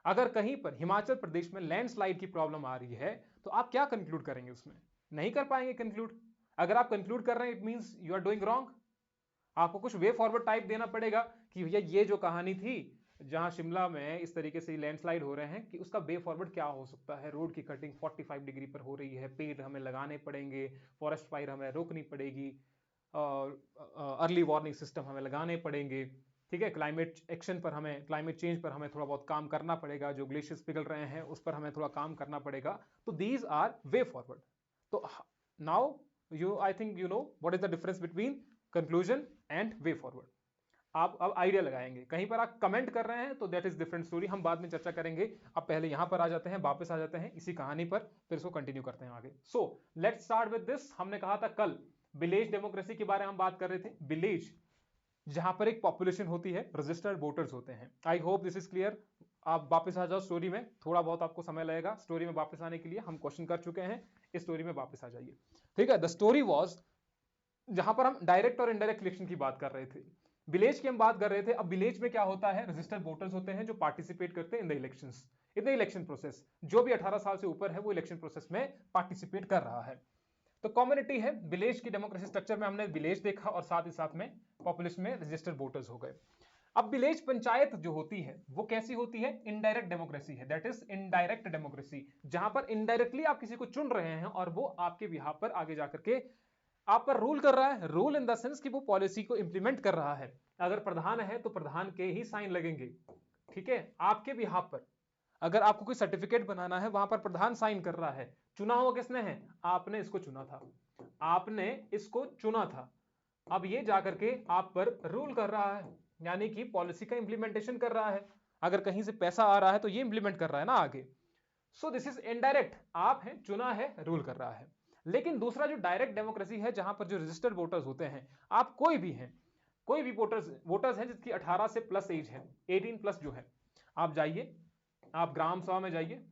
अगर कहीं पर हिमाचल प्रदेश में लैंडस्लाइड की प्रॉब्लम आ रही है तो आप क्या कंक्लूड करेंगे? उसमें नहीं कर पाएंगे कंक्लूड। अगर आप कंक्लूड कर रहे हैं it means you are doing wrong. आपको कुछ वे फॉरवर्ड टाइप देना पड़ेगा कि भैया ये जो कहानी थी जहां शिमला में इस तरीके से लैंडस्लाइड हो रहे हैं कि उसका वे फॉरवर्ड क्या हो सकता है। रोड की कटिंग 45 डिग्री पर हो रही है, पेड़ हमें लगाने पड़ेंगे, फॉरेस्ट फायर हमें रोकनी पड़ेगी, और अर्ली वार्निंग सिस्टम हमें लगाने पड़ेंगे, ठीक है, क्लाइमेट एक्शन पर हमें, क्लाइमेट चेंज पर हमें थोड़ा बहुत काम करना पड़ेगा, जो ग्लेशियर्स पिघल रहे हैं उस पर हमें थोड़ा काम करना पड़ेगा। तो दीज आर वे फॉरवर्ड। तो now you I think you know what is the difference between conclusion and way forward. आप अब आइडिया लगाएंगे। कहीं पर आप कमेंट कर रहे हैं तो दैट इज डिफरेंट स्टोरी, हम बाद में चर्चा करेंगे। अब पहले यहां पर आ जाते हैं, वापस आ जाते हैं इसी कहानी पर, फिर इसको कंटिन्यू करते हैं आगे। So let's start with this. हमने कहा था कल विलेज डेमोक्रेसी के बारे में हम बात कर रहे थे। विलेज जहां पर एक पॉपुलेशन होती है, रजिस्टर्ड वोटर्स होते हैं। आई होप दिस इज क्लियर। आप वापस आ जाओ स्टोरी में, थोड़ा बहुत आपको समय लगेगा स्टोरी में वापस आने के लिए। हम क्वेश्चन कर चुके हैं, इस स्टोरी में वापस आ जाइए, ठीक है। द स्टोरी वाज, जहां पर हम डायरेक्ट और इनडायरेक्ट इलेक्शन की बात कर रहे थे, विलेज की हम बात कर रहे थे। अब विलेज में क्या होता है, रजिस्टर्ड वोटर्स होते हैं जो पार्टिसिपेट करते हैं in the elections, in the election process. जो भी 18 साल से ऊपर है वो इलेक्शन प्रोसेस में पार्टिसिपेट कर रहा है। तो कम्युनिटी है विलेज की डेमोक्रेसी स्ट्रक्चर में, हमने विलेज देखा और साथ ही साथ में पॉपुलेशन में रजिस्टर्ड वोटर्स हो गए। अब विलेज पंचायत जो होती है वो कैसी होती है? इनडायरेक्ट डेमोक्रेसी है, दैट इज इनडायरेक्ट डेमोक्रेसी, जहां पर इनडायरेक्टली आप किसी को चुन रहे हैं और वो आपके बिहाफ पर आगे जाकर के आप पर रूल कर रहा है। रूल इन द सेंस कि वो पॉलिसी को इंप्लीमेंट कर रहा है। अगर प्रधान है तो प्रधान के ही साइन लगेंगे, ठीक है, आपके बिहाफ पर। अगर आपको कोई सर्टिफिकेट बनाना है वहां पर प्रधान साइन कर रहा है। चुना हुआ किसने है? आपने इसको चुना था, आपने इसको चुना था। अब ये जाकर के आप पर रूल कर रहा है, यानी कि पॉलिसी का इंप्लीमेंटेशन कर रहा है। अगर कहीं से पैसा आ रहा है तो ये इंप्लीमेंट कर रहा है ना आगे। सो दिस इज इनडायरेक्ट, आप हैं, चुना है, रूल कर रहा है। लेकिन दूसरा जो डायरेक्ट डेमोक्रेसी है, जहां पर जो रजिस्टर्ड वोटर्स होते हैं, आप कोई भी हैं, कोई भी वोटर्स हैं जिसकी 18 से प्लस एज है, 18 प्लस जो है, आप जाइए, आप ग्राम सभा में जाइए।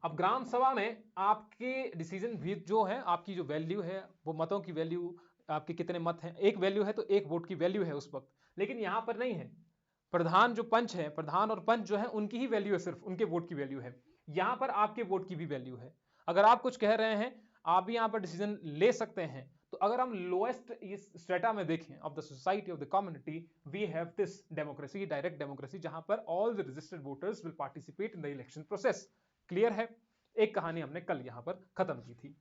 अब ग्राम सभा में आपके डिसीजन भी जो है, आपकी जो वैल्यू है वो मतों की वैल्यू, आपके कितने मत हैं, एक वैल्यू है तो एक वोट की वैल्यू है उस वक्त। लेकिन यहां पर नहीं है। प्रधान जो पंच है, प्रधान और पंच जो है उनकी ही वैल्यू है, सिर्फ उनके वोट की वैल्यू है। यहां पर आपके वोट की भी वैल्यू है। अगर आप कुछ कह रहे हैं आप भी यहां पर डिसीजन ले सकते हैं। तो अगर हम लोएस्ट स्ट्रेटा में देखें of the society of the community, we have this democracy, direct democracy, जहां पर all the registered voters will participate in the election process. Clear है? एक कहानी हमने कल यहां पर खत्म की थी।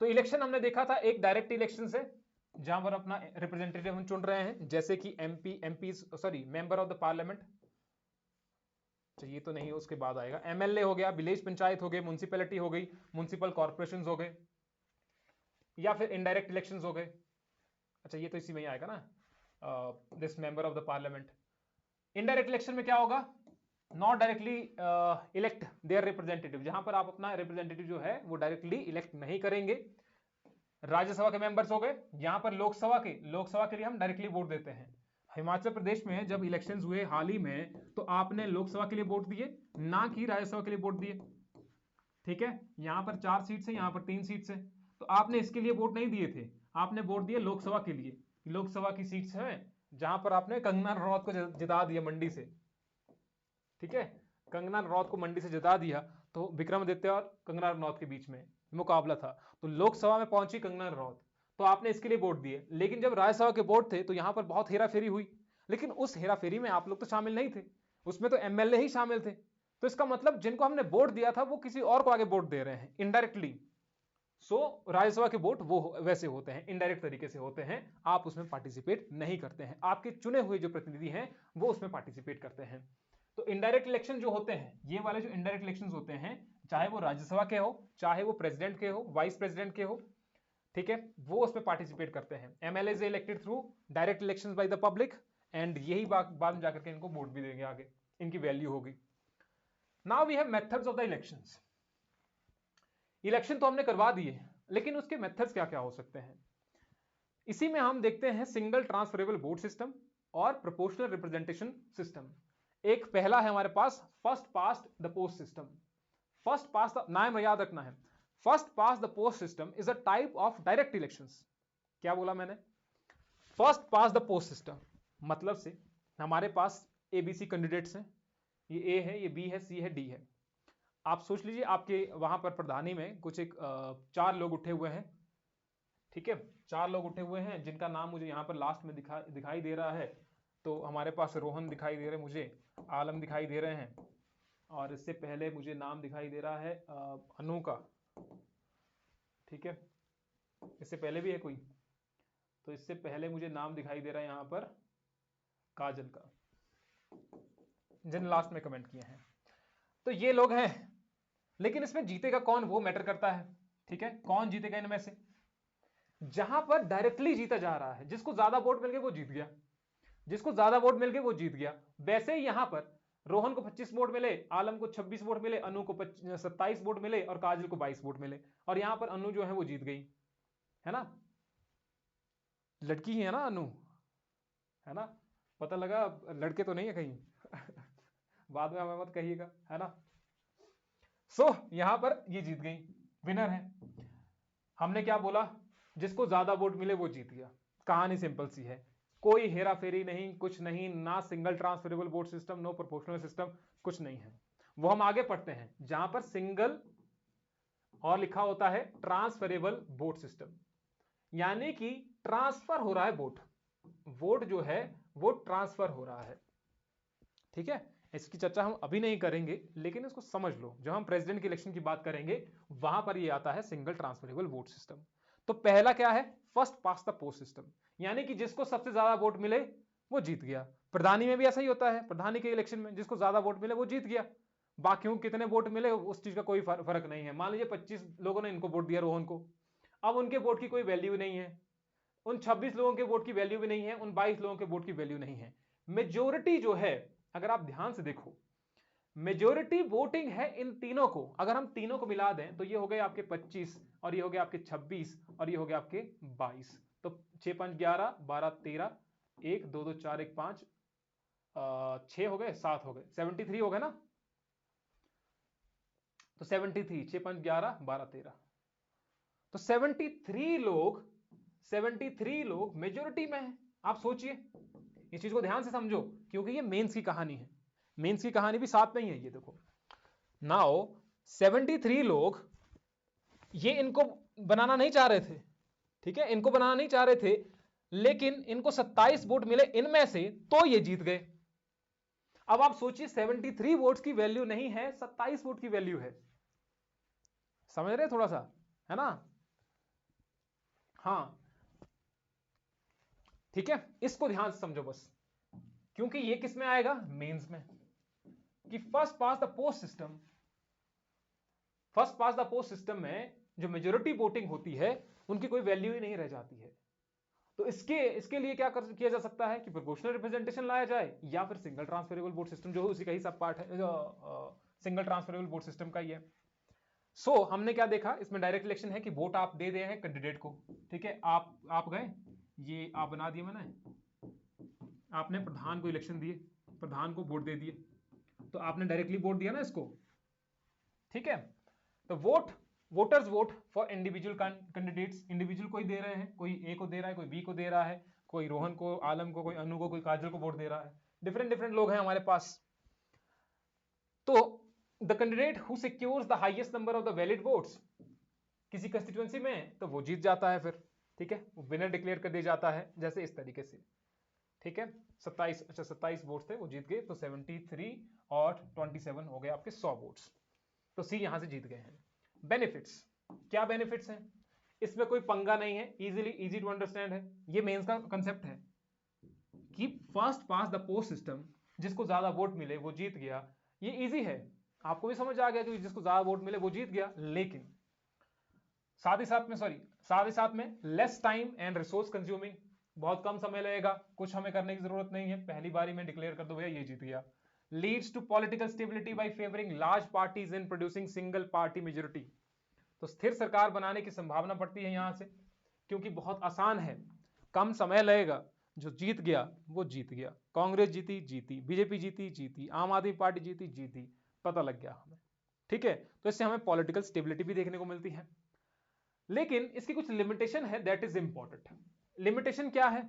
तो इलेक्शन हमने देखा था एक डायरेक्ट इलेक्शन से, जहां पर अपना रिप्रेजेंटेटिव हम चुन रहे हैं, जैसे कि MP sorry member of the parliament, ये तो नहीं, उसके बाद आएगा एमएलए हो गया, विलेज पंचायत हो गई, म्युनिसिपैलिटी हो गई, म्युनिसिपल कॉर्पोरेशन हो गए, या फिर इनडायरेक्ट इलेक्शंस हो गए। अच्छा ये तो इसी में ही आएगा ना, this member of the parliament. Indirect election में क्या होगा? Not directly elect their representative, जहां पर आप अपना रिप्रेजेंटेटिव जो है वो डायरेक्टली इलेक्ट नहीं करेंगे। राज्यसभा के मेंबर्स हो गए, यहां पर लोकसभा के लिए हम डायरेक्टली वोट देते हैं। हिमाचल प्रदेश में जब इलेक्शंस हुए हाल ही में, तो आपने लोकसभा के लिए वोट दिए, ना कि राज्यसभा के लिए वोट दिए, ठीक है। यहां पर 4 सीट से, यहां पर 3 सीट से, तो आपने इसके लिए वोट नहीं दिए थे, आपने वोट दिए लोकसभा के लिए। लोकसभा की सीट्स हैं जहां पर आपने कंगना रनौत को जिता दिया मंडी से, ठीक है, कंगना रनौत को मंडी से जिता दिया। तो विक्रमादित्य और कंगना रनौत के बीच में मुकाबला था, तो लोकसभा में पहुंची कंगना रनौत, तो आपने इसके लिए वोट दिए। लेकिन जब राज्यसभा के वोट थे तो यहां पर बहुत हेराफेरी हुई, लेकिन उस हेराफेरी में आप लोग तो शामिल नहीं थे, उसमें तो एमएलए ही शामिल थे। तो इसका मतलब जिनको हमने वोट दिया था वो किसी और को आगे वोट दे रहे हैं इनडायरेक्टली। सो राज्यसभा के वोट वो वैसे होते हैं, इनडायरेक्ट तरीके से होते हैं, आप उसमें पार्टिसिपेट नहीं करते हैं, आपके चुने हुए जो प्रतिनिधि हैं वो उसमें पार्टिसिपेट करते हैं। तो इनडायरेक्ट इलेक्शन जो होते हैं, ये वाले जो इनडायरेक्ट इलेक्शंस होते हैं, चाहे वो राज्यसभा के हो, चाहे वो प्रेसिडेंट के हो, वाइस प्रेसिडेंट के हो, ठीक है, वो उसमें पार्टिसिपेट करते हैं। MLA is elected through direct elections by the public, and यही बाद में जाकर के इनको वोट भी देंगे, आगे इनकी वैल्यू होगी। Now we have methods of the elections. Election तो हमने करवा दिए, लेकिन उसके मेथड्स क्या क्या हो सकते हैं, इसी में हम देखते हैं सिंगल ट्रांसफरेबल वोट सिस्टम और प्रोपोर्शनल रिप्रेजेंटेशन सिस्टम। एक पहला है हमारे पास first past the post system. First past नाम याद रखना है, first past the post system is a type of direct elections. क्या बोला मैंने? First past the post system मतलब से हमारे पास एबीसी कैंडिडेट्स हैं, ये ए है, ये बी है, सी है, डी है। आप सोच लीजिए आपके वहां पर प्रधानी में कुछ एक 4 लोग उठे हुए हैं, ठीक है, 4 लोग उठे हुए हैं जिनका नाम मुझे यहाँ पर लास्ट में दिखाई दे रहा है। तो हमारे पास रोहन दिखाई दे रहे हैं, मुझे आलम दिखाई दे रहे हैं, और इससे पहले मुझे नाम दिखाई दे रहा है अनु का, ठीक है, इससे पहले भी है कोई, तो इससे पहले मुझे नाम दिखाई दे रहा है यहाँ पर काजल का, जिन लास्ट में कमेंट किए हैं। तो ये लोग हैं, लेकिन इसमें जीतेगा कौन वो मैटर करता है, ठीक है, कौन जीतेगा इनमें से। जहां पर डायरेक्टली जीता जा रहा है, जिसको ज्यादा वोट मिल गए वो जीत गया, जिसको ज्यादा वोट मिल गए वो जीत गया। वैसे ही यहां पर रोहन को 25 वोट मिले, आलम को 26 वोट मिले, अनु को 27 वोट मिले और काजल को 22 वोट मिले, और यहां पर अनु जो है वो जीत गई, है ना, लड़की ही है ना अनु, है ना, पता लगा लड़के तो नहीं है कहीं बाद में हमें मत कहिएगा, है ना। सो यहां पर ये जीत गई, विनर है। हमने क्या बोला, जिसको ज्यादा वोट मिले वो जीत गया। कहानी सिंपल सी है, कोई हेरा फेरी नहीं, कुछ नहीं, ना single transferable vote system, no proportional system, कुछ नहीं है। वो हम आगे पढ़ते हैं जहां पर सिंगल और लिखा होता है ट्रांसफरेबल वोट सिस्टम, यानी कि ट्रांसफर हो रहा है वोट, वोट जो है वो ट्रांसफर हो रहा है, ठीक है। इसकी चर्चा हम अभी नहीं करेंगे, लेकिन इसको समझ लो, जब हम प्रेसिडेंट के इलेक्शन की बात करेंगे वहां पर ये आता है सिंगल ट्रांसफरेबल वोट सिस्टम। तो पहला क्या है, first past the post system, यानी कि जिसको सबसे ज्यादा वोट मिले वो जीत गया। प्रधानी में भी ऐसा ही होता है, प्रधानी के इलेक्शन में जिसको ज्यादा वोट मिले वो जीत गया, बाकियों कितने वोट मिले उस चीज का कोई फर्क नहीं है। मान लीजिए 25 लोगों ने इनको वोट दिया रोहन को, अब उनके वोट की कोई वैल्यू नहीं है, उन 26 लोगों के वोट की वैल्यू भी नहीं है, उन 22 लोगों के वोट की वैल्यू नहीं है। मेजोरिटी जो है, अगर आप ध्यान से देखो, मेजोरिटी वोटिंग है इन तीनों को, अगर हम तीनों को मिला दें तो ये हो गए आपके 25, और ये हो गए आपके 26, और ये हो गए आपके 22। तो 6 5 11 12 13, 1 2 2 4 1 5 6 हो गए, 7 हो गए, 73 हो गए ना। तो 73, 6 5 11 12 13, तो 73 लोग मेजोरिटी में हैं। आप सोचिए, इस चीज को ध्यान से समझो, क्योंकि ये मेंस की कहानी है, मेंस की कहानी भी साथ में ही है। ये देखो नाउ 73 लोग ये इनको बनाना नहीं चाह रहे थे, ठीक है, इनको बनाना नहीं चाह रहे थे, लेकिन इनको 27 वोट मिले इनमें से, तो ये जीत गए। अब आप सोचिए 73 वोट्स की वैल्यू नहीं है, 27 वोट की वैल्यू है, समझ रहे थोड़ा सा, है ना। हाँ ठीक है, इसको ध्यान से समझो बस, क्योंकि ये किस में आएगा, मेंस में, कि first past the post system, first past the post system में जो मेजोरिटी वोटिंग होती है उनकी कोई वैल्यू ही नहीं रह जाती है। तो इसके लिए क्या किया जा सकता है कि प्रोपोर्शनल रिप्रेजेंटेशन लाया जाए, या फिर सिंगल ट्रांसफरेबल वोट सिस्टम, जो उसी का ही सब पार्ट है, सिंगल ट्रांसफरेबल वोट सिस्टम का ही है। सो हमने क्या देखा, इसमें डायरेक्ट इलेक्शन है कि वोट आप दे रहे हैं कैंडिडेट को, ठीक है, आप गए, ये आप बना दिए मैंने, आपने प्रधान को इलेक्शन दिए, प्रधान को वोट दे दिए, तो आपने डायरेक्टली वोट दिया ना इसको, ठीक है। तो voters vote for individual candidates, individual कोई दे रहे हैं, कोई ए को दे रहा है, कोई बी को दे रहा है, कोई रोहन को, आलम को, कोई अनु को, कोई काजल को वोट दे रहा है, डिफरेंट लोग हैं हमारे पास। तो the candidate who secures the highest number of the valid votes किसी कंस्टिट्यूएंसी में, तो वो जीत जाता है फिर, ठीक है, विनर डिक्लेयर कर दिया जाता है, जैसे इस तरीके से, ठीक है। 27 वोट थे, वो जीत गए, तो 73 और 27 हो गए आपके 100 वोट्स, तो सी यहां से जीत गए हैं। बेनिफिट्स, क्या बेनिफिट्स हैं, इसमें कोई पंगा नहीं है, इजी टू अंडरस्टैंड है। ये मेंस का कंसेप्ट है कि first past the post system, जिसको ज्यादा वोट मिले वो जीत गया, ये इजी है। आपको भी समझ आ गया कि जिसको ज्यादा वोट मिले वो जीत गया। लेकिन साथ ही साथ में less time and resource consuming, बहुत कम समय लगेगा, कुछ हमें करने की जरूरत नहीं है, पहली बारी में डिक्लेयर कर दो भैया ये जीत गया। Leads to political stability by favouring large parties in producing single party majority, तो स्थिर सरकार बनाने की संभावना पड़ती है यहां से, क्योंकि बहुत आसान है, कम समय लगेगा, जो जीत गया वो जीत गया। कांग्रेस जीती जीती, बीजेपी जीती जीती, आम आदमी पार्टी जीती जीती, पता लग गया हमें। ठीक है, तो इससे हमें पॉलिटिकल स्टेबिलिटी भी देखने को मिलती है। लेकिन इसकी कुछ लिमिटेशन है, दैट इज इंपॉर्टेंट। लिमिटेशन क्या है?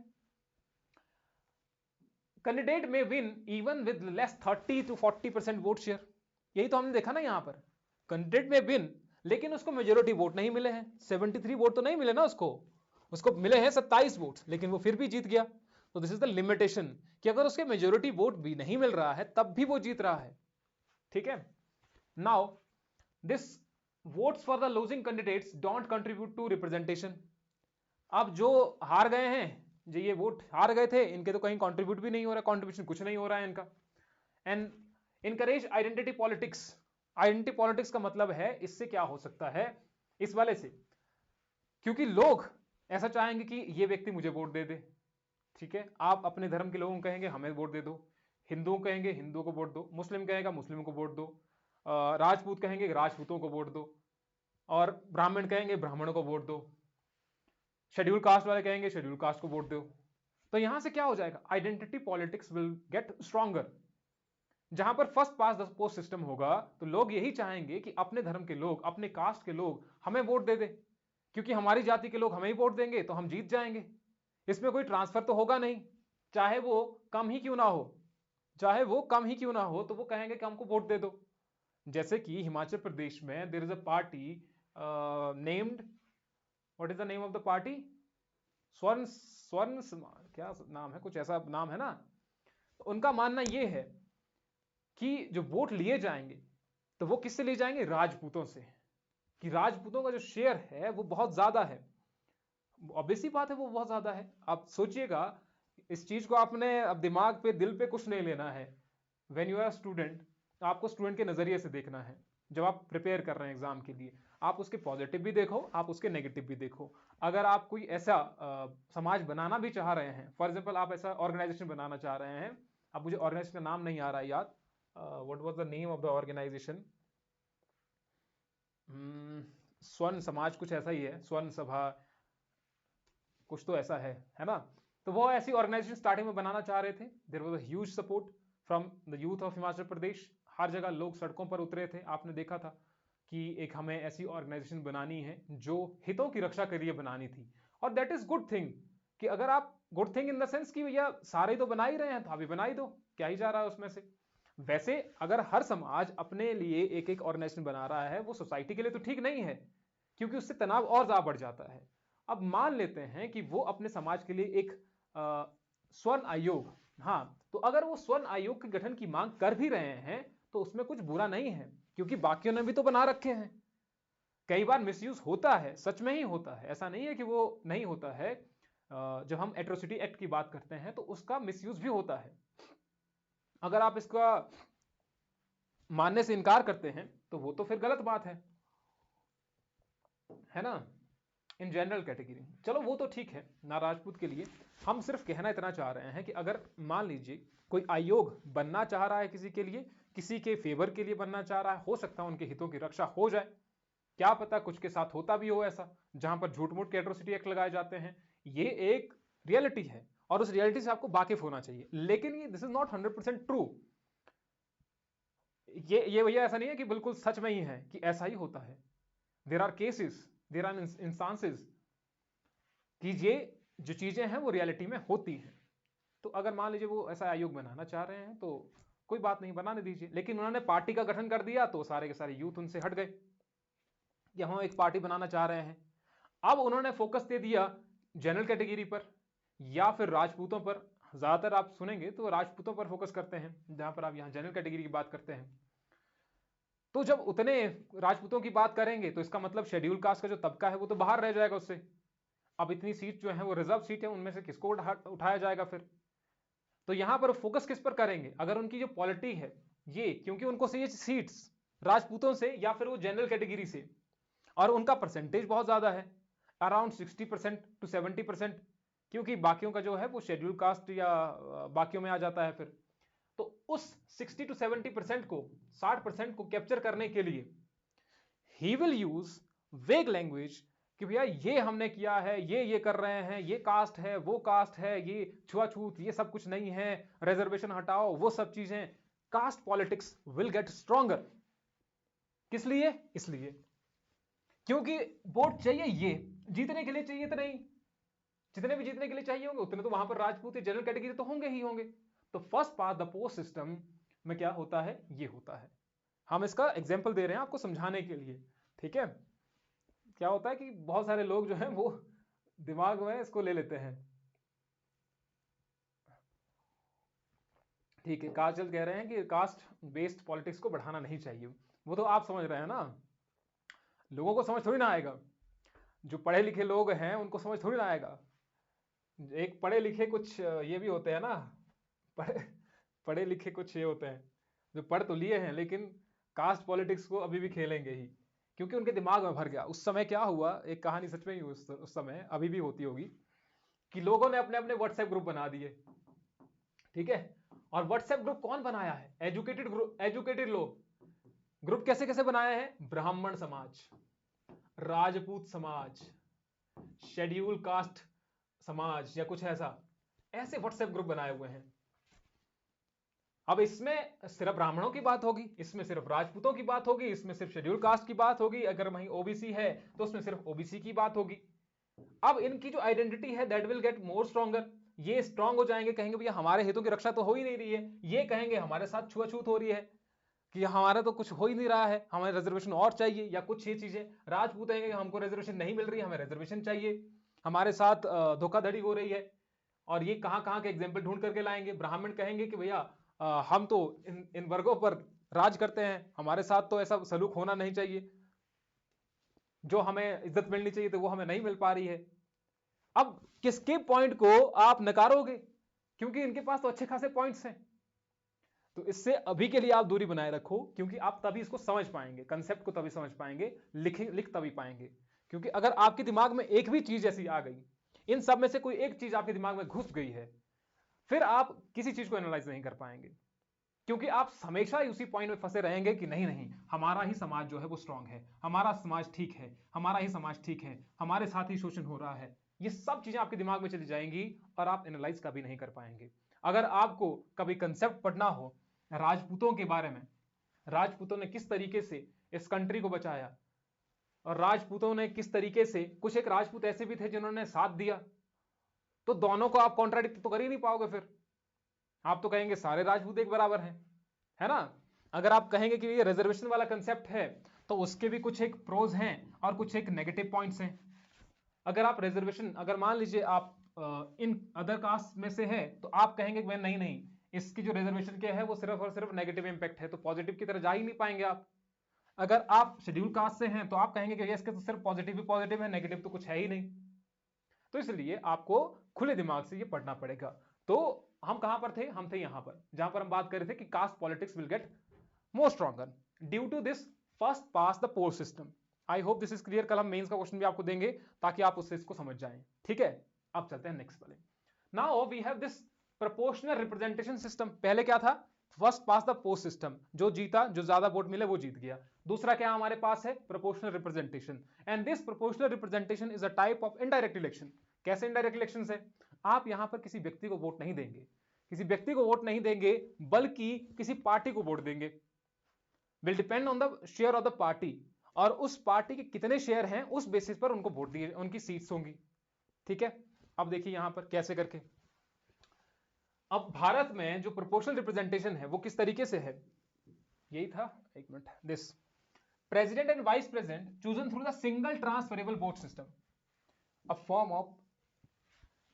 कैंडिडेट में win even with less 30 to 40% vote share, यही तो हमने देखा ना यहां पर। कैंडिडेट में विन, लेकिन उसको मेजोरिटी वोट नहीं मिले हैं, 73 वोट तो नहीं मिले ना उसको मिले हैं 27 वोट, लेकिन वो फिर भी जीत गया। तो दिस इज द लिमिटेशन, कि अगर उसके मेजोरिटी वोट भी नहीं मिल रहा है तब भी वो जीत रहा है। ठीक है, now this votes for the losing candidates don't contribute to representation. अब जो हार गए हैं, जो ये वोट हार गए थे, इनके तो कहीं कंट्रीब्यूट भी नहीं हो रहा, कंट्रीब्यूशन कुछ नहीं हो रहा है इनका। And encourage identity politics. Identity politics का मतलब है, इससे क्या हो सकता है, इस वाले से, क्योंकि लोग ऐसा चाहेंगे कि ये व्यक्ति मुझे वोट दे दे। ठीक है, आप अपने धर्म के लोगों को कहेंगे हमें वोट दे दो, हिंदुओं कहेंगे हिंदुओं को वोट दो, मुस्लिम कहेगा मुस्लिम को वोट दो, राजपूत कहेंगे राजपूतों को वोट दो, और ब्राह्मण कहेंगे ब्राह्मणों को वोट दो, शेड्यूल कास्ट वाले कहेंगे शेड्यूल कास्ट को वोट दो। तो यहां से क्या हो जाएगा, identity politics will gate stronger. जहां पर first past the post system होगा, तो लोग यही चाहेंगे कि अपने धर्म के लोग, अपने कास्ट के लोग हमें वोट दे दे, क्योंकि हमारी जाति के लोग हमें ही वोट देंगे तो हम जीत जाएंगे। इसमें कोई ट्रांसफर तो होगा नहीं, चाहे वो कम ही क्यों ना हो, चाहे वो कम ही क्यों ना हो, तो वो कहेंगे कि हमको वोट दे दो। जैसे कि हिमाचल प्रदेश में there is a party named, what is the name of the party, Swarna Swarna क्या नाम है, कुछ ऐसा नाम है ना। तो उनका मानना यह है कि जो वोट लिए जाएंगे तो वो किससे लिए जाएंगे, राजपूतों से, कि राजपूतों का जो शेयर है वो बहुत ज्यादा है। ऑब्वियस सी बात है, वो बहुत ज्यादा है। आप सोचिएगा इस चीज को, आपने अब दिमाग पे दिल पे कुछ नहीं लेना है। व्हेन यू आर स्टूडेंट, आपको स्टूडेंट के नजरिए से देखना है। जब आप प्रिपेयर कर रहे हैं एग्जाम के लिए, आप उसके पॉजिटिव भी देखो, आप उसके नेगेटिव भी देखो। अगर आप कोई ऐसा समाज बनाना भी चाह रहे हैं, फॉर एग्जाम्पल आप ऐसा ऑर्गेनाइजेशन बनाना चाह रहे हैं, अब मुझे ऑर्गेनाइजेशन का नाम नहीं आ रहा है याद, what was the name of the organization, Swarna Samaj कुछ ऐसा ही है, स्वर्ण सभा कुछ तो ऐसा है ना। तो वो ऐसी ऑर्गेनाइजेशन स्टार्टिंग में बनाना चाह रहे थे। There was a huge support from the youth of Himachal Pradesh, हर जगह लोग सड़कों पर उतरे थे। आपने देखा था कि एक हमें ऐसी ऑर्गेनाइजेशन बनानी है जो हितों की रक्षा के लिए बनानी थी। और दैट इज गुड थिंग, कि अगर आप, good thing in the sense कि भैया सारे तो बना ही रहे हैं तो अभी बना ही दो, क्या ही जा रहा है उसमें से। वैसे अगर हर समाज अपने लिए एक एक ऑर्गेनाइजेशन बना रहा है, वो सोसाइटी के लिए तो ठीक नहीं है, क्योंकि उससे तनाव और ज्यादा बढ़ जाता है। अब मान लेते हैं कि वो अपने समाज के लिए एक स्वर्ण आयोग, हाँ, तो अगर वो स्वर्ण आयोग के गठन की मांग कर भी रहे हैं तो उसमें कुछ बुरा नहीं है, क्योंकि बाकियों ने भी तो बना रखे हैं। कई बार मिसयूज होता है, सच में ही होता है, ऐसा नहीं है कि वो नहीं होता है। जब हम एट्रोसिटी एक्ट की बात करते हैं तो उसका मिसयूज भी होता है। अगर आप इसका मानने से इनकार करते हैं तो वो तो फिर गलत बात है ना, इन जनरल कैटेगरी। चलो वो तो ठीक है ना, राजपूत के लिए हम सिर्फ कहना इतना चाह रहे हैं कि अगर मान लीजिए कोई आयोग बनना चाह रहा है किसी के लिए, किसी के फेवर के लिए बनना चाह रहा है, हो सकता है उनके हितों की रक्षा हो जाए, क्या पता कुछ के साथ होता भी हो ऐसा, जहां पर झूठ मूठ के एट्रोसिटी एक्ट लगाए जाते हैं। ये एक रियलिटी है और उस रियलिटी से आपको वाकिफ होना चाहिए। लेकिन ये दिस इज नॉट 100% ट्रू। ये भैया ऐसा नहीं है कि बिल्कुल सच में ही है कि ऐसा ही होता है। There are cases, there are instances कि ये जो चीजें हैं वो रियलिटी में होती हैं। तो अगर मान लीजिए वो ऐसा आयोग बनाना चाह रहे हैं तो कोई बात नहीं, बनाने दीजिए। लेकिन उन्होंने पार्टी का गठन कर दिया तो सारे के सारे यूथ उनसे हट गए कि हम एक पार्टी बनाना चाह रहे हैं। अब उन्होंने फोकस दे दिया जनरल कैटेगरी पर या फिर राजपूतों पर। ज्यादातर आप सुनेंगे तो राजपूतों पर फोकस करते हैं, जहां पर आप यहां जनरल कैटेगरी की बात करते हैं। तो जब उतने राजपूतों की बात करेंगे तो इसका मतलब शेड्यूल कास्ट का जो तबका है वो तो बाहर रह जाएगा उससे। अब इतनी सीट जो है वो रिजर्व सीट है, उनमें से किसको उठाया जाएगा फिर। तो यहां पर फोकस किस पर करेंगे, अगर उनकी जो पॉलिटी है ये, क्योंकि उनको चाहिए सीट्स, राजपूतों से या फिर वो जनरल कैटेगरी से, और उनका परसेंटेज बहुत ज्यादा है, अराउंड 60% to 70%, क्योंकि बाकियों का जो है वो शेड्यूल कास्ट या बाकियों में आ जाता है फिर। तो उस 60 to 70% को, 60% को कैप्चर करने के लिए ही विल यूज वेग लैंग्वेज कि भैया ये हमने किया है, ये कर रहे हैं, ये कास्ट है, वो कास्ट है, ये छुआछूत, ये सब कुछ नहीं है, रिजर्वेशन हटाओ, वो सब चीजें। Cast politics will gate stronger. किस लिए? इसलिए क्योंकि वोट चाहिए, ये जीतने के लिए चाहिए तो नहीं, जितने भी जीतने के लिए चाहिए होंगे उतने तो वहां पर राजपूत या जनरल कैटेगरी तो होंगे ही होंगे। तो first past the post system में क्या होता है? ये होता है। हम इसका एग्जाम्पल दे रहे हैं आपको समझाने के लिए, ठीक है। क्या होता है कि बहुत सारे लोग जो हैं वो दिमाग में इसको ले लेते हैं, ठीक है। काजल कह रहे हैं कि कास्ट बेस्ड पॉलिटिक्स को बढ़ाना नहीं चाहिए। वो तो आप समझ रहे हैं ना, लोगों को समझ थोड़ी ना आएगा। जो पढ़े लिखे लोग हैं उनको समझ थोड़ी ना आएगा। एक पढ़े लिखे कुछ ये भी होते हैं ना, पढ़े पढ़े लिखे कुछ ये होते हैं जो पढ़ तो लिए हैं लेकिन कास्ट पॉलिटिक्स को अभी भी खेलेंगे ही, क्योंकि उनके दिमाग में भर गया। उस समय क्या हुआ, एक कहानी सच में ही उस समय अभी भी होती होगी, कि लोगों ने अपने अपने व्हाट्सएप ग्रुप बना दिए, ठीक है। और व्हाट्सएप ग्रुप कौन बनाया है? एजुकेटेड ग्रुप, एजुकेटेड लोग। ग्रुप कैसे कैसे बनाए हैं? ब्राह्मण समाज, राजपूत समाज, शेड्यूल कास्ट समाज या कुछ ऐसा, ऐसे व्हाट्सएप ग्रुप बनाए हुए हैं। अब इसमें सिर्फ ब्राह्मणों की बात होगी, इसमें सिर्फ राजपूतों की बात होगी, इसमें सिर्फ शेड्यूल कास्ट की बात होगी, अगर वहीं ओबीसी है तो उसमें सिर्फ ओबीसी की बात होगी। अब इनकी जो आइडेंटिटी है that will get more stronger. ये स्ट्रांग हो जाएंगे, कहेंगे भैया हमारे हितों की रक्षा तो हो ही नहीं रही है, ये कहेंगे हमारे साथ छुआछूत हो रही है, कि हमारा तो कुछ हो ही नहीं रहा है, हमें रिजर्वेशन और चाहिए, या कुछ ये चीजें। राजपूत कहेंगे हमको रिजर्वेशन नहीं मिल रही, हमें रिजर्वेशन चाहिए, हमारे साथ धोखाधड़ी हो रही है, और ये कहां कहां के एग्जाम्पल ढूंढ करके लाएंगे। ब्राह्मण कहेंगे कि भैया हम तो इन वर्गों पर राज करते हैं, हमारे साथ तो ऐसा सलूक होना नहीं चाहिए, जो हमें इज्जत मिलनी चाहिए तो वो हमें नहीं मिल पा रही है। अब किसके पॉइंट को आप नकारोगे? क्योंकि इनके पास तो अच्छे खासे पॉइंट्स हैं। तो इससे अभी के लिए आप दूरी बनाए रखो, क्योंकि आप तभी इसको समझ पाएंगे, कंसेप्ट को तभी समझ पाएंगे, लिख तभी पाएंगे। क्योंकि अगर आपके दिमाग में एक भी चीज ऐसी आ गई, इन सब में से कोई एक चीज आपके दिमाग में घुस गई है, फिर आप किसी चीज को एनालाइज नहीं कर पाएंगे, क्योंकि आप हमेशा ही उसी पॉइंट में फंसे रहेंगे कि नहीं नहीं हमारा ही समाज जो है वो स्ट्रांग है, हमारा समाज ठीक है, हमारा ही समाज ठीक है, हमारे साथ ही शोषण हो रहा है। ये सब चीजें आपके दिमाग में चली जाएंगी और आप एनालाइज कभी नहीं कर पाएंगे। अगर आपको कभी कंसेप्ट पढ़ना हो राजपूतों के बारे में, राजपूतों ने किस तरीके से इस कंट्री को बचाया, और राजपूतों ने किस तरीके से, कुछ एक राजपूत ऐसे भी थे जिन्होंने साथ दिया, तो दोनों को आप कॉन्ट्राडिक्ट तो कर ही नहीं पाओगे। फिर आप तो कहेंगे सारे राजपूत एक बराबर हैं, है ना। अगर आप कहेंगे कि ये रिजर्वेशन वाला कंसेप्ट है तो उसके भी कुछ एक प्रोज हैं और कुछ एक नेगेटिव पॉइंट्स हैं। अगर आप रिजर्वेशन, अगर मान लीजिए आप इन अदर कास्ट में से है तो आप कहेंगे कि नहीं नहीं इसकी जो रिजर्वेशन के है वो सिर्फ और सिर्फ नेगेटिव इंपैक्ट है, तो पॉजिटिव की तरह जा ही नहीं पाएंगे आप। अगर आप शेड्यूल कास्ट से हैं तो आप कहेंगे कि इसके तो सिर्फ पॉजिटिव ही पॉजिटिव है, नेगेटिव तो कुछ है ही नहीं। तो इसलिए आपको खुले दिमाग से ये पढ़ना पड़ेगा। तो हम कहां पर थे? हम थे यहां पर जहां पर हम बात कर रहे थे कि caste politics will get more stronger due to this first past the post system. I hope this is clear. कल हम मेंस का क्वेश्चन भी आपको देंगे ताकि आप उससे इसको समझ जाएं, ठीक है। अब चलते हैं नेक्स्ट वाले। Now we have this proportional representation system. पहले क्या था? First past the post system, जो जीता, जो ज्यादा वोट मिले वो जीत गया। दूसरा क्या हमारे पास है? Proportional representation. And this proportional representation is a type of indirect election. कैसे इनडायरेक्ट इलेक्शन है? आप यहां पर किसी व्यक्ति को वोट नहीं देंगे, किसी व्यक्ति को वोट नहीं देंगे, बल्कि किसी पार्टी को वोट देंगे। Will depend on the share of the party, और उस पार्टी के कितने शेयर हैं उस बेसिस पर उनको वोट दिए, उनकी सीट्स होंगी, ठीक है। अब देखिए यहां पर कैसे करके। अब भारत में जो प्रोपोर्शनल रिप्रेजेंटेशन है वो किस तरीके से है? यही था, एक minute. This president and vice president chosen through the single transferable vote system, a form of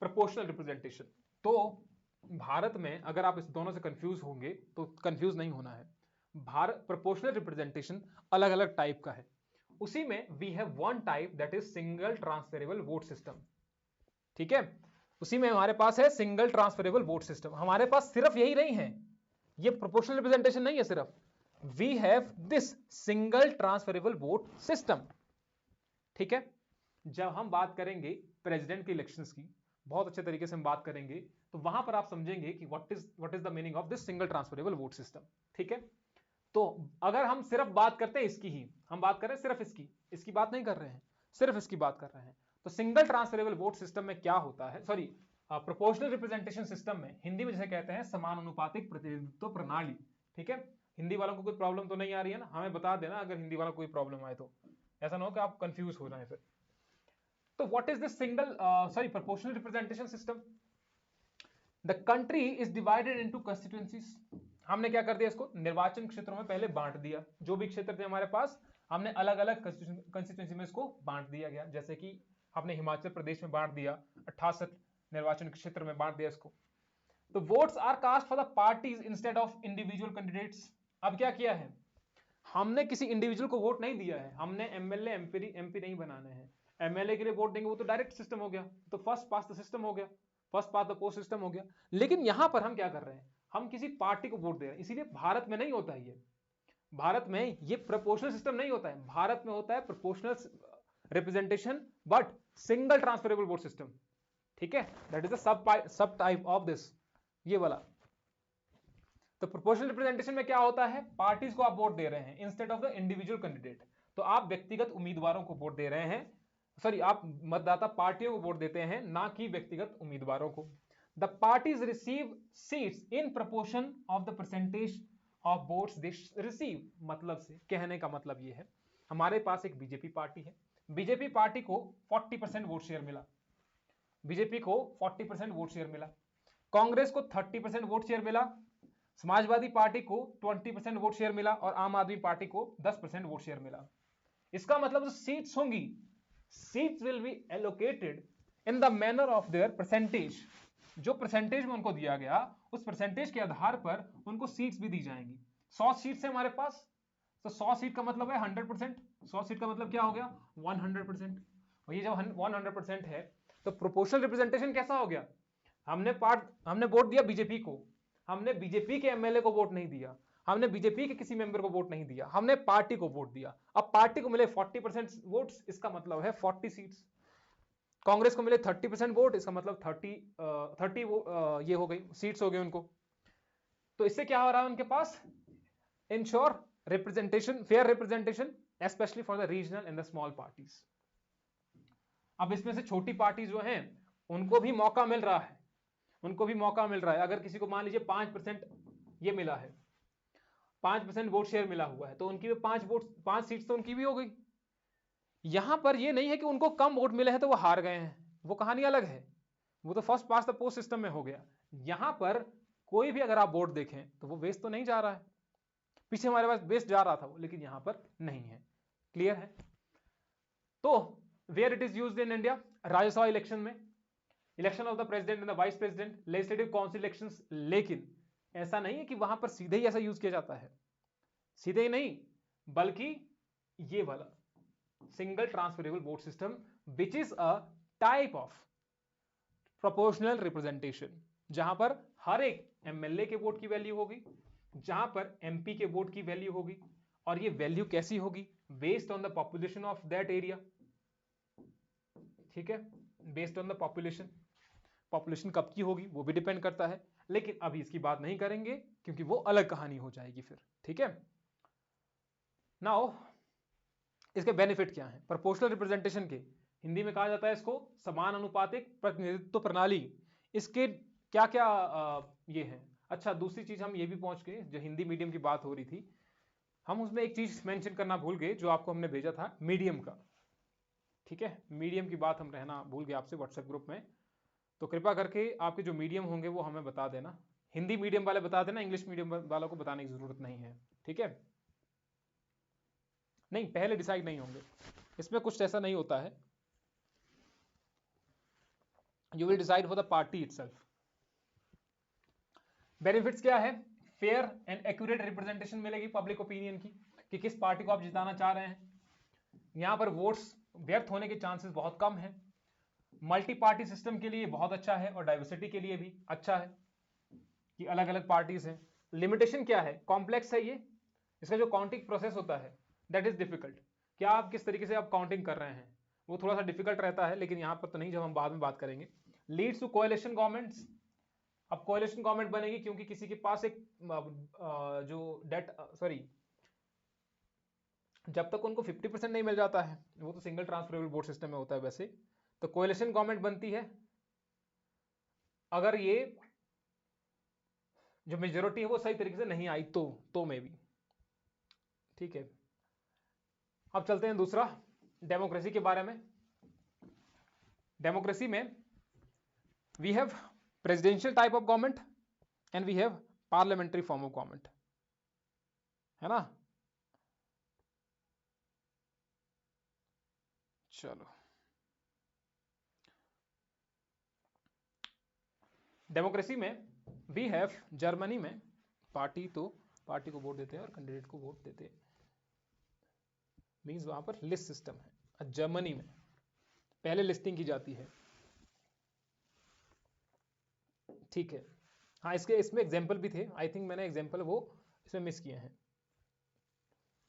proportional representation. तो भारत में अगर आप इस दोनों से कंफ्यूज होंगे तो कंफ्यूज नहीं होना है। भारत प्रोपोर्शनल रिप्रेजेंटेशन अलग अलग टाइप का है, उसी में we have one type that is single transferable vote system, ठीक है। उसी में हमारे पास है सिंगल ट्रांसफरेबल वोट सिस्टम। हमारे पास सिर्फ यही नहीं है, ये प्रोपोर्शनल रिप्रेजेंटेशन नहीं है सिर्फ, we have this single transferable vote system. ठीक है, जब हम बात करेंगे प्रेसिडेंट के इलेक्शंस की, बहुत अच्छे तरीके से हम बात करेंगे, तो वहां पर आप समझेंगे कि what is the meaning of this single transferable vote system. ठीक है, तो अगर हम सिर्फ बात करते हैं इसकी ही, हम बात कर रहे हैं सिर्फ इसकी बात नहीं कर रहे हैं, सिर्फ इसकी बात कर रहे हैं, तो सिंगल ट्रांसफरेबल वोट सिस्टम में क्या होता है, सॉरी प्रोपोर्शनल रिप्रेजेंटेशन सिस्टम में, हिंदी में जिसे कहते हैं समानुपातिक प्रतिनिधित्व प्रणाली। ठीक है, हिंदी वालों को कोई प्रॉब्लम तो नहीं आ रही है ना, हमें बता देना अगर हिंदी वालों को कोई प्रॉब्लम आए तो, ऐसा ना हो कि आप कंफ्यूज हो जाए फिर। तो what is this single proportional representation system? The country is divided into constituencies. हमने क्या कर दिया, इसको निर्वाचन क्षेत्रों में पहले बांट दिया, जो भी क्षेत्र थे हमारे पास हमने अलग अलग कंस्टिट्यूएंसी में इसको बांट दिया गया। जैसे कि हमने हिमाचल प्रदेश में बांट दिया, 68 निर्वाचन क्षेत्र में बांट दिया इसको। तो votes are cast for the parties instead of individual candidates. अब क्या किया है, हमने किसी इंडिविजुअल को वोट नहीं दिया है, हमने एमएलए एमपी नहीं बनाने हैं। एमएलए के लिए वोट देंगे वो तो डायरेक्ट सिस्टम हो गया, तो फर्स्ट पास द सिस्टम हो गया, first past the post system हो गया। लेकिन यहां पर हम क्या कर रहे हैं, हम किसी पार्टी को वोट दे रहे हैं। इसीलिए भारत में नहीं होता है ये, भारत में ये प्रोपोर्शनल सिस्टम नहीं होता है, भारत में होता है proportional representation but single transferable vote system. ठीक है, that is the sub type of this, ये वाला। तो प्रोपोर्शनल रिप्रेजेंटेशन में क्या होता है, पार्टीज को आप वोट दे रहे हैं instead of the individual candidate. तो आप व्यक्तिगत उम्मीदवारों को वोट दे रहे हैं, सॉरी आप मतदाता पार्टियों को वोट देते हैं, ना कि व्यक्तिगत उम्मीदवारों को। The parties receive seats in proportion of the percentage of votes they receive. मतलब से कहने का मतलब यह है, हमारे पास एक बीजेपी पार्टी है, बीजेपी पार्टी को 40% वोट शेयर मिला, बीजेपी को 40% वोट शेयर मिला, कांग्रेस को 30% वोट शेयर मिला, समाजवादी पार्टी को 20% वोट शेयर मिला और आम आदमी पार्टी को 10% वोट शेयर मिला। इसका मतलब जो सीट्स होंगी, seats will be allocated in the manner of their percentage. जो परसेंटेज में उनको दिया गया, उस परसेंटेज के आधार पर उनको सीट्स भी दी जाएंगी। 100 सीट्स है हमारे पास, तो 100 सीट का मतलब है 100%, 100 सीट का मतलब क्या हो गया 100%। और ये जब 100% है तो प्रोपोर्शनल रिप्रेजेंटेशन कैसा हो गया, हमने वोट दिया बीजेपी को, हमने बीजेपी के एमएलए को वोट नहीं दिया, हमने बीजेपी के किसी मेंबर को वोट नहीं दिया, हमने पार्टी को वोट दिया। अब पार्टी को मिले 40% वोट्स, इसका मतलब है 40 सीट्स। कांग्रेस को मिले 30% वोट, इसका मतलब 30 ये हो गई सीट्स हो गई उनको। तो इससे क्या हो रहा है उनके पास, ensure representation, fair representation, especially for the regional and the small parties. अब इसमें से छोटी पार्टी जो हैं उनको भी मौका मिल रहा है, उनको भी मौका मिल रहा है। अगर किसी को मान लीजिए 5% ये मिला है, 5% वोट शेयर मिला हुआ है, तो उनकी भी 5 सीट्स तो उनकी भी हो गई। यहां पर ये नहीं है कि उनको कम वोट मिले हैं तो वो हार गए हैं, वो कहानी अलग है, वो तो first past the post system में हो गया। यहां पर कोई भी अगर आप वोट देखें तो वो वेस्ट तो नहीं जा रहा है, पीछे हमारे पास वेस्ट जा रहा था वो, लेकिन यहां पर नहीं है। क्लियर है? तो where it is used in India, Rajya Sabha election में, election of the president and the vice president, legislative council elections. लेकिन ऐसा नहीं है कि वहां पर सीधे ही ऐसा यूज किया जाता है, सीधे ही नहीं, बल्कि ये वाला single transferable vote system which is a type of proportional representation, जहां पर हर एक एमएलए के वोट की वैल्यू होगी, जहां पर एमपी के वोट की वैल्यू होगी, और ये वैल्यू कैसी होगी, based on the population of that area. ठीक है, based on the population, population कब की होगी वो भी डिपेंड करता है, लेकिन अभी इसकी बात नहीं करेंगे क्योंकि वो अलग कहानी हो जाएगी फिर। ठीक है, नाउ इसके बेनिफिट क्या है प्रोपोर्शनल रिप्रेजेंटेशन के, हिंदी में कहा जाता है इसको समान अनुपातिक प्रतिनिधित्व प्रणाली। इसके क्या क्या ये है। अच्छा, दूसरी चीज हम ये भी पहुंच गए, जो हिंदी मीडियम की बात हो रही थी, हम उसमें एक चीज मेंशन करना भूल गए जो आपको हमने भेजा था मीडियम का। ठीक है, मीडियम की बात हम रहना भूल गए आपसे व्हाट्सएप ग्रुप में, तो कृपा करके आपके जो मीडियम होंगे वो हमें बता देना, हिंदी मीडियम वाले बता देना, इंग्लिश मीडियम वालों को बताने की जरूरत नहीं है। ठीक है, नहीं पहले डिसाइड नहीं होंगे, इसमें कुछ ऐसा नहीं होता है, you will decide for the party itself. Benefits क्या है, फेयर एंड एक्यूरेट रिप्रेजेंटेशन मिलेगी पब्लिक ओपिनियन की, कि किस पार्टी को आप जिताना चाह रहे हैं। यहां पर वोट्स व्यर्थ होने के चांसेस बहुत कम है। मल्टी पार्टी सिस्टम के लिए बहुत अच्छा है, और डाइवर्सिटी के लिए भी अच्छा है कि अलग अलग पार्टीज हैं। लिमिटेशन क्या है, कॉम्प्लेक्स है ये, इसका जो काउंटिंग प्रोसेस होता है दैट इज डिफिकल्ट। क्या आप किस तरीके से आप काउंटिंग कर रहे हैं वो थोड़ा सा डिफिकल्ट रहता है, लेकिन यहां पर तो नहीं, जब हम बाद में बात करेंगे। Leads to coalition governments. अब कोएलिशन गवर्नमेंट बनेगी क्योंकि किसी के पास एक जो डेट सॉरी जब तक उनको 50% नहीं मिल जाता है, वो तो सिंगल ट्रांसफरेबल वोट सिस्टम में होता है वैसे, तो कोएलिशन गवर्नमेंट बनती है अगर ये जो मेजोरिटी है वो सही तरीके से नहीं आई तो में भी। ठीक है, अब चलते हैं दूसरा डेमोक्रेसी के बारे में। डेमोक्रेसी में we have presidential type of government and we have parliamentary form of government, है ना। चलो, डेमोक्रेसी में वी हैव, जर्मनी में पार्टी को वोट देते हैं और कैंडिडेट को वोट देते हैं, मींस वहां पर लिस्ट सिस्टम है। जर्मनी में पहले लिस्टिंग की जाती है, ठीक है। हाँ, इसमें एग्जाम्पल भी थे, आई थिंक मैंने एग्जाम्पल वो इसमें मिस किए हैं,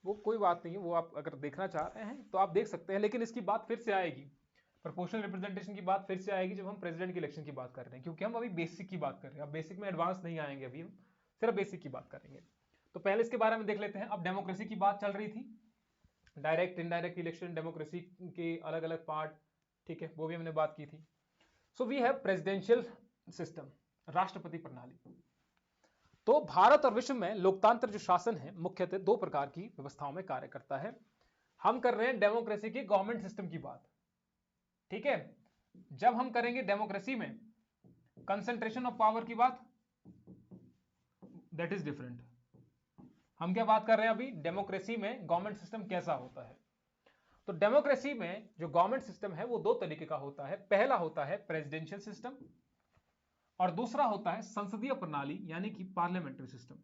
वो कोई बात नहीं है, वो आप अगर देखना चाह रहे हैं तो आप देख सकते हैं, लेकिन इसकी बात फिर से आएगी, प्रोपोर्शनल रिप्रेजेंटेशन की बात फिर से आएगी जब हम प्रेसिडेंट की इलेक्शन की बात कर रहे हैं, क्योंकि हम अभी बेसिक की बात कर रहे हैं। अब बेसिक में एडवांस नहीं आएंगे, अभी हम सिर्फ बेसिक की बात करेंगे। तो पहले इसके बारे में देख लेते हैं। अब डेमोक्रेसी की बात चल रही थी, डायरेक्ट इनडायरेक्ट इलेक्शन, डेमोक्रेसी के अलग अलग पार्ट, ठीक है, वो भी हमने बात की थी। So we have presidential system, राष्ट्रपति प्रणाली। तो भारत और विश्व में लोकतांत्रिक जो शासन है मुख्यतः दो प्रकार की व्यवस्थाओं में कार्य करता है। हम कर रहे हैं डेमोक्रेसी की गवर्नमेंट सिस्टम की बात, ठीक है। जब हम करेंगे डेमोक्रेसी में कंसंट्रेशन ऑफ पावर की बात, दैट इज डिफरेंट। हम क्या बात कर रहे हैं अभी, डेमोक्रेसी में गवर्नमेंट सिस्टम कैसा होता है। तो डेमोक्रेसी में जो गवर्नमेंट सिस्टम है वो दो तरीके का होता है। पहला होता है प्रेसिडेंशियल सिस्टम और दूसरा होता है संसदीय प्रणाली, यानी कि पार्लियामेंट्री सिस्टम।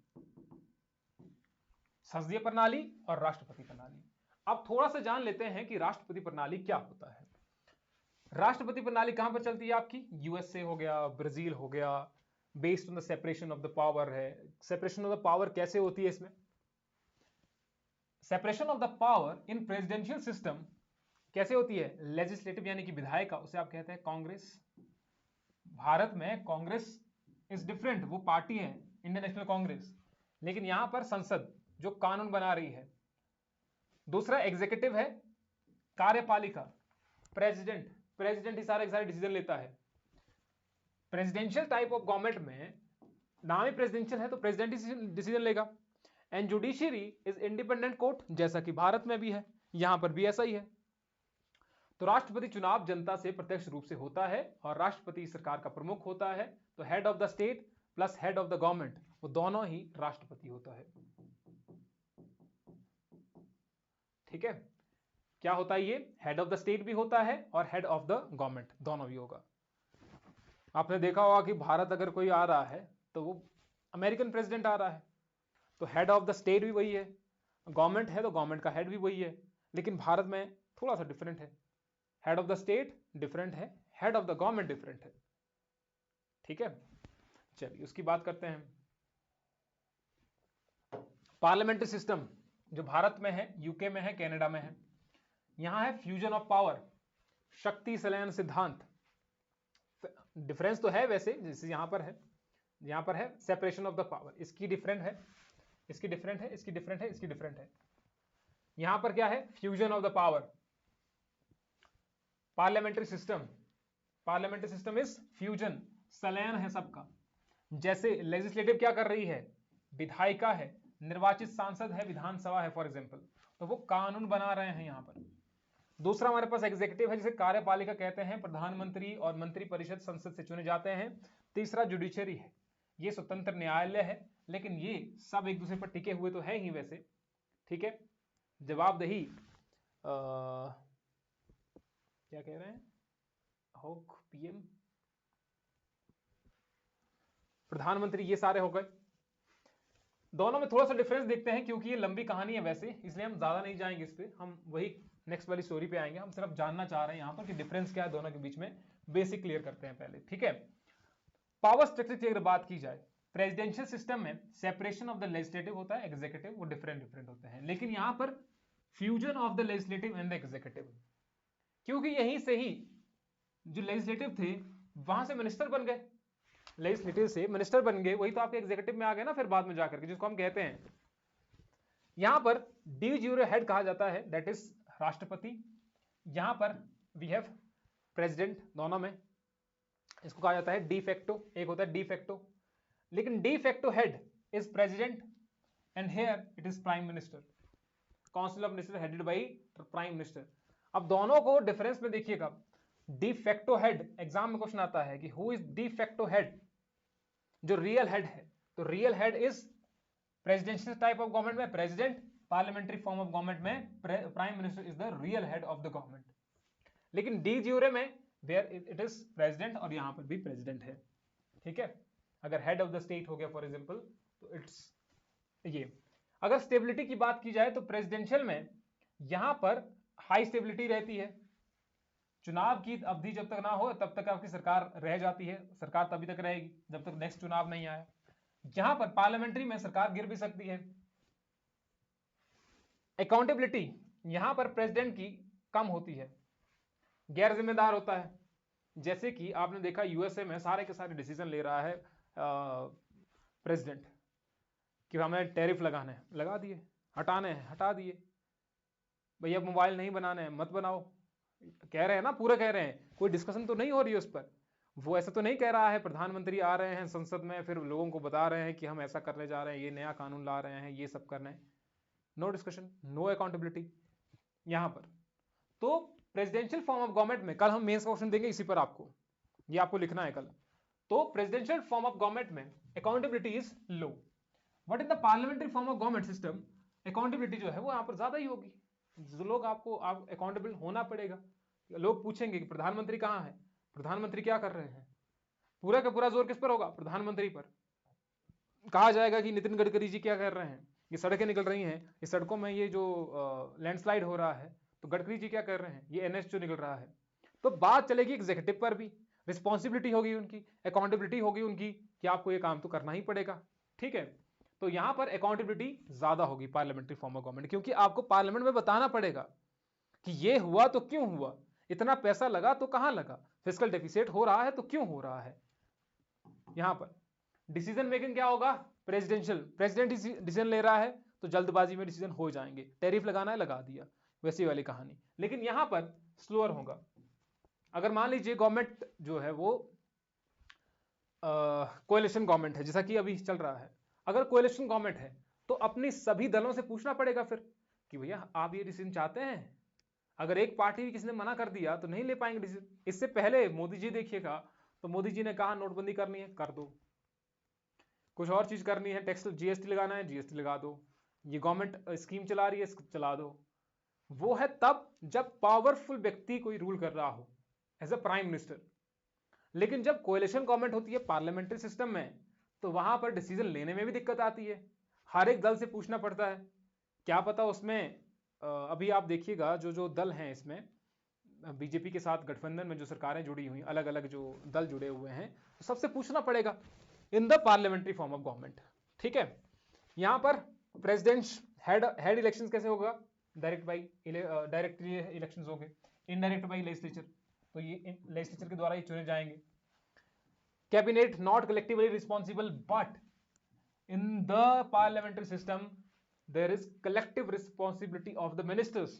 संसदीय प्रणाली और राष्ट्रपति प्रणाली। अब थोड़ा सा जान लेते हैं कि राष्ट्रपति प्रणाली क्या होता है। राष्ट्रपति प्रणाली कहां पर चलती है आपकी, यूएसए हो गया, ब्राजील हो गया, based on the separation of the power है। सेपरेशन ऑफ द पावर कैसे होती है इसमें, separation of the power in presidential system कैसे होती है, लेजिस्लेटिव यानी कि विधायिका, उसे आप कहते हैं कांग्रेस। भारत में कांग्रेस इज डिफरेंट, वो पार्टी है इंडियन नेशनल कांग्रेस, लेकिन यहां पर संसद जो कानून बना रही है। दूसरा एग्जीक्यूटिव है, कार्यपालिका, प्रेसिडेंट ही सारे डिसीजन लेता है। प्रेसिडेंशियल टाइप ऑफ गवर्नमेंट में नाम ही प्रेसिडेंशियल है तो प्रेसिडेंट ही डिसीजन लेगा। And judiciary is independent court, जैसा कि भारत में भी है, यहां पर भी ऐसा ही है। तो राष्ट्रपति चुनाव जनता से प्रत्यक्ष रूप से होता है और राष्ट्रपति सरकार का प्रमुख होता है। तो head of the state plus head of the government, वो दोनों ही राष्ट्रपति होता है, ठीक है। क्या होता है ये, हेड ऑफ द स्टेट भी होता है और हेड ऑफ द गवर्नमेंट दोनों भी होगा। आपने देखा होगा कि भारत अगर कोई आ रहा है तो वो अमेरिकन प्रेसिडेंट आ रहा है, तो हेड ऑफ द स्टेट भी वही है, गवर्नमेंट है तो गवर्नमेंट का हेड भी वही है। लेकिन भारत में थोड़ा सा डिफरेंट है, head of the state different है, head of the government different है, ठीक है। चलिए उसकी बात करते हैं। पार्लियामेंट्री सिस्टम जो भारत में है, यूके में है, कनाडा में है। यहां है फ्यूजन ऑफ पावर, शक्ति संलयन सिद्धांत। डिफरेंस तो है वैसे, जैसे यहां पर है सेपरेशन ऑफ द पावर, इसकी डिफरेंट है, इसकी डिफरेंट है, इसकी डिफरेंट है, इसकी डिफरेंट है। यहां पर क्या है, fusion of the power. Parliamentary system is fusion, संलयन है सबका। जैसे लेजिस्लेटिव क्या कर रही है, विधायिका है, निर्वाचित सांसद है, विधानसभा है फॉर एग्जांपल, तो वो कानून बना रहे हैं यहां पर। दूसरा हमारे पास एग्जीक्यूटिव है, जिसे कार्यपालिका कहते हैं, प्रधानमंत्री और मंत्रिपरिषद संसद से चुने जाते हैं। तीसरा जुडिशरी है, ये स्वतंत्र न्यायालय है, लेकिन ये सब एक दूसरे पर टिके हुए तो है ही वैसे, ठीक है। जवाबदेही क्या कह रहे हैं, होक पीएम, प्रधानमंत्री, ये सारे हो गए। दोनों में थोड़ा सा डिफरेंस देखते हैं, क्योंकि ये लंबी कहानी है वैसे, इसलिए हम ज्यादा नहीं जाएंगे इस पे, हम वही नेक्स्ट वाली स्टोरी पे आएंगे। हम सिर्फ जानना चाह रहे हैं यहां पर कि डिफरेंस क्या है दोनों के बीच में, बेसिक क्लियर करते हैं पहले, ठीक है। पावर स्ट्रक्चर की अगर बात की जाए प्रेसिडेंशियल सिस्टम में सेपरेशन ऑफ द लेजिस्लेटिव होता है, एग्जीक्यूटिव वो डिफरेंट होते हैं, लेकिन यहां पर fusion of the legislative and the executive, क्योंकि यहीं से ही जो लेजिस्लेटिव थे वहां से मिनिस्टर बन गए, लेजिस्लेटिव से मिनिस्टर बन गए, वही तो आपके एग्जीक्यूटिव में आ गए ना फिर बाद में जाकर के, जिसको हम कहते हैं यहां पर डी ज्यूरे हेड कहा जाता है, दैट इज राष्ट्रपति। यहां पर वी हैव प्रेसिडेंट, दोनों में इसको कहा जाता है डी फैक्टो, एक होता है डी फैक्टो, लेकिन de facto head is president and here it is prime minister, council of minister headed by prime minister. अब दोनों को डिफरेंस में देखिएगा, डी फैक्टो हेड एग्जाम में क्वेश्चन आता है कि who is de facto head, जो रियल हेड है, तो real head is presidential type of government में president, parliamentary form of government में prime minister is the real head of the government. लेकिन डी ज्यूरे में वेयर इट इज प्रेसिडेंट और यहां पर भी प्रेसिडेंट है, ठीक है। अगर हेड ऑफ द स्टेट हो गया फॉर एग्जांपल तो इट्स ये। अगर स्टेबिलिटी की बात की जाए तो प्रेसिडेंशियल में यहां पर हाई स्टेबिलिटी रहती है, चुनाव की अवधि जब तक ना हो तब तक आपकी सरकार रह जाती है, सरकार तभी तक रहेगी जब तक नेक्स्ट चुनाव नहीं आया। यहां पर पार्लियामेंट्री में सरकार गिर भी सकती है। अकाउंटेबिलिटी यहां पर प्रेसिडेंट की कम होती है, गैर जिम्मेदार होता है, जैसे कि आपने देखा यूएसए में सारे के सारे डिसीजन ले रहा है प्रेसिडेंट कि हमें टैरिफ लगाने हैं, लगा दिए, हटाने हैं, हटा दिए, भैया मोबाइल नहीं बनाने हैं, मत बनाओ, कह रहे हैं ना, पूरा कह रहे हैं, कोई डिस्कशन तो नहीं हो रही है उस पर। वो ऐसा तो नहीं कह रहा है, प्रधानमंत्री आ रहे हैं संसद में फिर लोगों को बता रहे हैं कि हम ऐसा करने जा रहे हैं, ये नया कानून ला रहे हैं, ये सब करना है, नो डिस्कशन, नो अकाउंटेबिलिटी यहां पर। तो प्रेसिडेंशियल फॉर्म ऑफ गवर्नमेंट में, कल हम मेंस का क्वेश्चन देंगे इसी पर आपको, ये आपको लिखना है कल। तो प्रेसिडेंशियल फॉर्म ऑफ गवर्नमेंट में accountability is low, but in the parliamentary form of government system accountability जो है वो यहां पर ज्यादा ही होगी। जो लोग आपको अकाउंटेबल होना पड़ेगा, लोग पूछेंगे कि प्रधानमंत्री कहां है, प्रधानमंत्री क्या कर रहे हैं, पूरा का पूरा जोर किस पर होगा, प्रधानमंत्री पर। कहा जाएगा कि नितिन गडकरी जी क्या कर रहे हैं, ये सड़कें निकल रही हैं, ये सड़कों में ये जो लैंडस्लाइड हो रहा है तो गडकरी जी क्या कर रहे हैं, ये एनएच जो निकल रहा है। तो बात चलेगी एग्जीक्यूटिव पर भी, रिस्पॉन्सिबिलिटी होगी उनकी, अकाउंटेबिलिटी होगी उनकी कि आपको ये काम तो करना ही पड़ेगा, ठीक है। तो यहां पर अकाउंटेबिलिटी ज्यादा होगी पार्लियामेंट्री फॉर्म ऑफ गवर्नमेंट, क्योंकि आपको पार्लियामेंट में बताना पड़ेगा कि ये हुआ तो क्यों हुआ, इतना पैसा लगा तो कहां लगा, फिस्कल डेफिसिट हो रहा है तो क्यों हो रहा है। यहां पर डिसीजन मेकिंग क्या होगा, प्रेसिडेंशियल, प्रेसिडेंट डिसीजन ले रहा है तो जल्दबाजी में डिसीजन हो जाएंगे, टैरिफ लगाना है लगा दिया, वैसी वाली कहानी। लेकिन यहां पर स्लोअर होगा। अगर मान लीजिए गवर्नमेंट जो है वो कोएलिशन गवर्नमेंट है, जैसा कि अभी चल रहा है, अगर कोएलिशन गवर्नमेंट है तो अपनी सभी दलों से पूछना पड़ेगा फिर कि भैया आप ये डिसीजन चाहते हैं। अगर एक पार्टी किसी ने मना कर दिया तो नहीं ले पाएंगे डिसीजन। इससे पहले मोदी जी देखिएगा, तो मोदी जी ने कहा नोटबंदी करनी है, कर दो, कुछ और चीज करनी है, टैक्स जीएसटी लगाना है, जीएसटी लगा दो, ये गवर्नमेंट स्कीम चला रही है, चला दो। वो है तब जब पावरफुल व्यक्ति कोई रूल कर रहा हो एज अ प्राइम मिनिस्टर। लेकिन जब कोएलिशन गवर्नमेंट होती है पार्लियामेंट्री सिस्टम में, तो वहां पर डिसीजन लेने में भी दिक्कत आती है, हर एक दल से पूछना पड़ता है, क्या पता उसमें अभी आप देखिएगा जो जो दल हैं इसमें, बीजेपी के साथ गठबंधन में जो सरकारें जुड़ी हुई, अलग अलग जो दल जुड़े हुए हैं, तो सबसे पूछना पड़ेगा in the parliamentary form of government, ठीक है। यहां पर प्रेसिडेंट हेड इलेक्शन कैसे होगा, डायरेक्ट बाई डायरेक्टली इलेक्शंस होंगे, इनडायरेक्ट बाई लेजिस्लेचर, तो ये लेजिस्लेचर के द्वारा ही चुने जाएंगे। Cabinet not collectively responsible, but in the parliamentary system there is collective responsibility of the ministers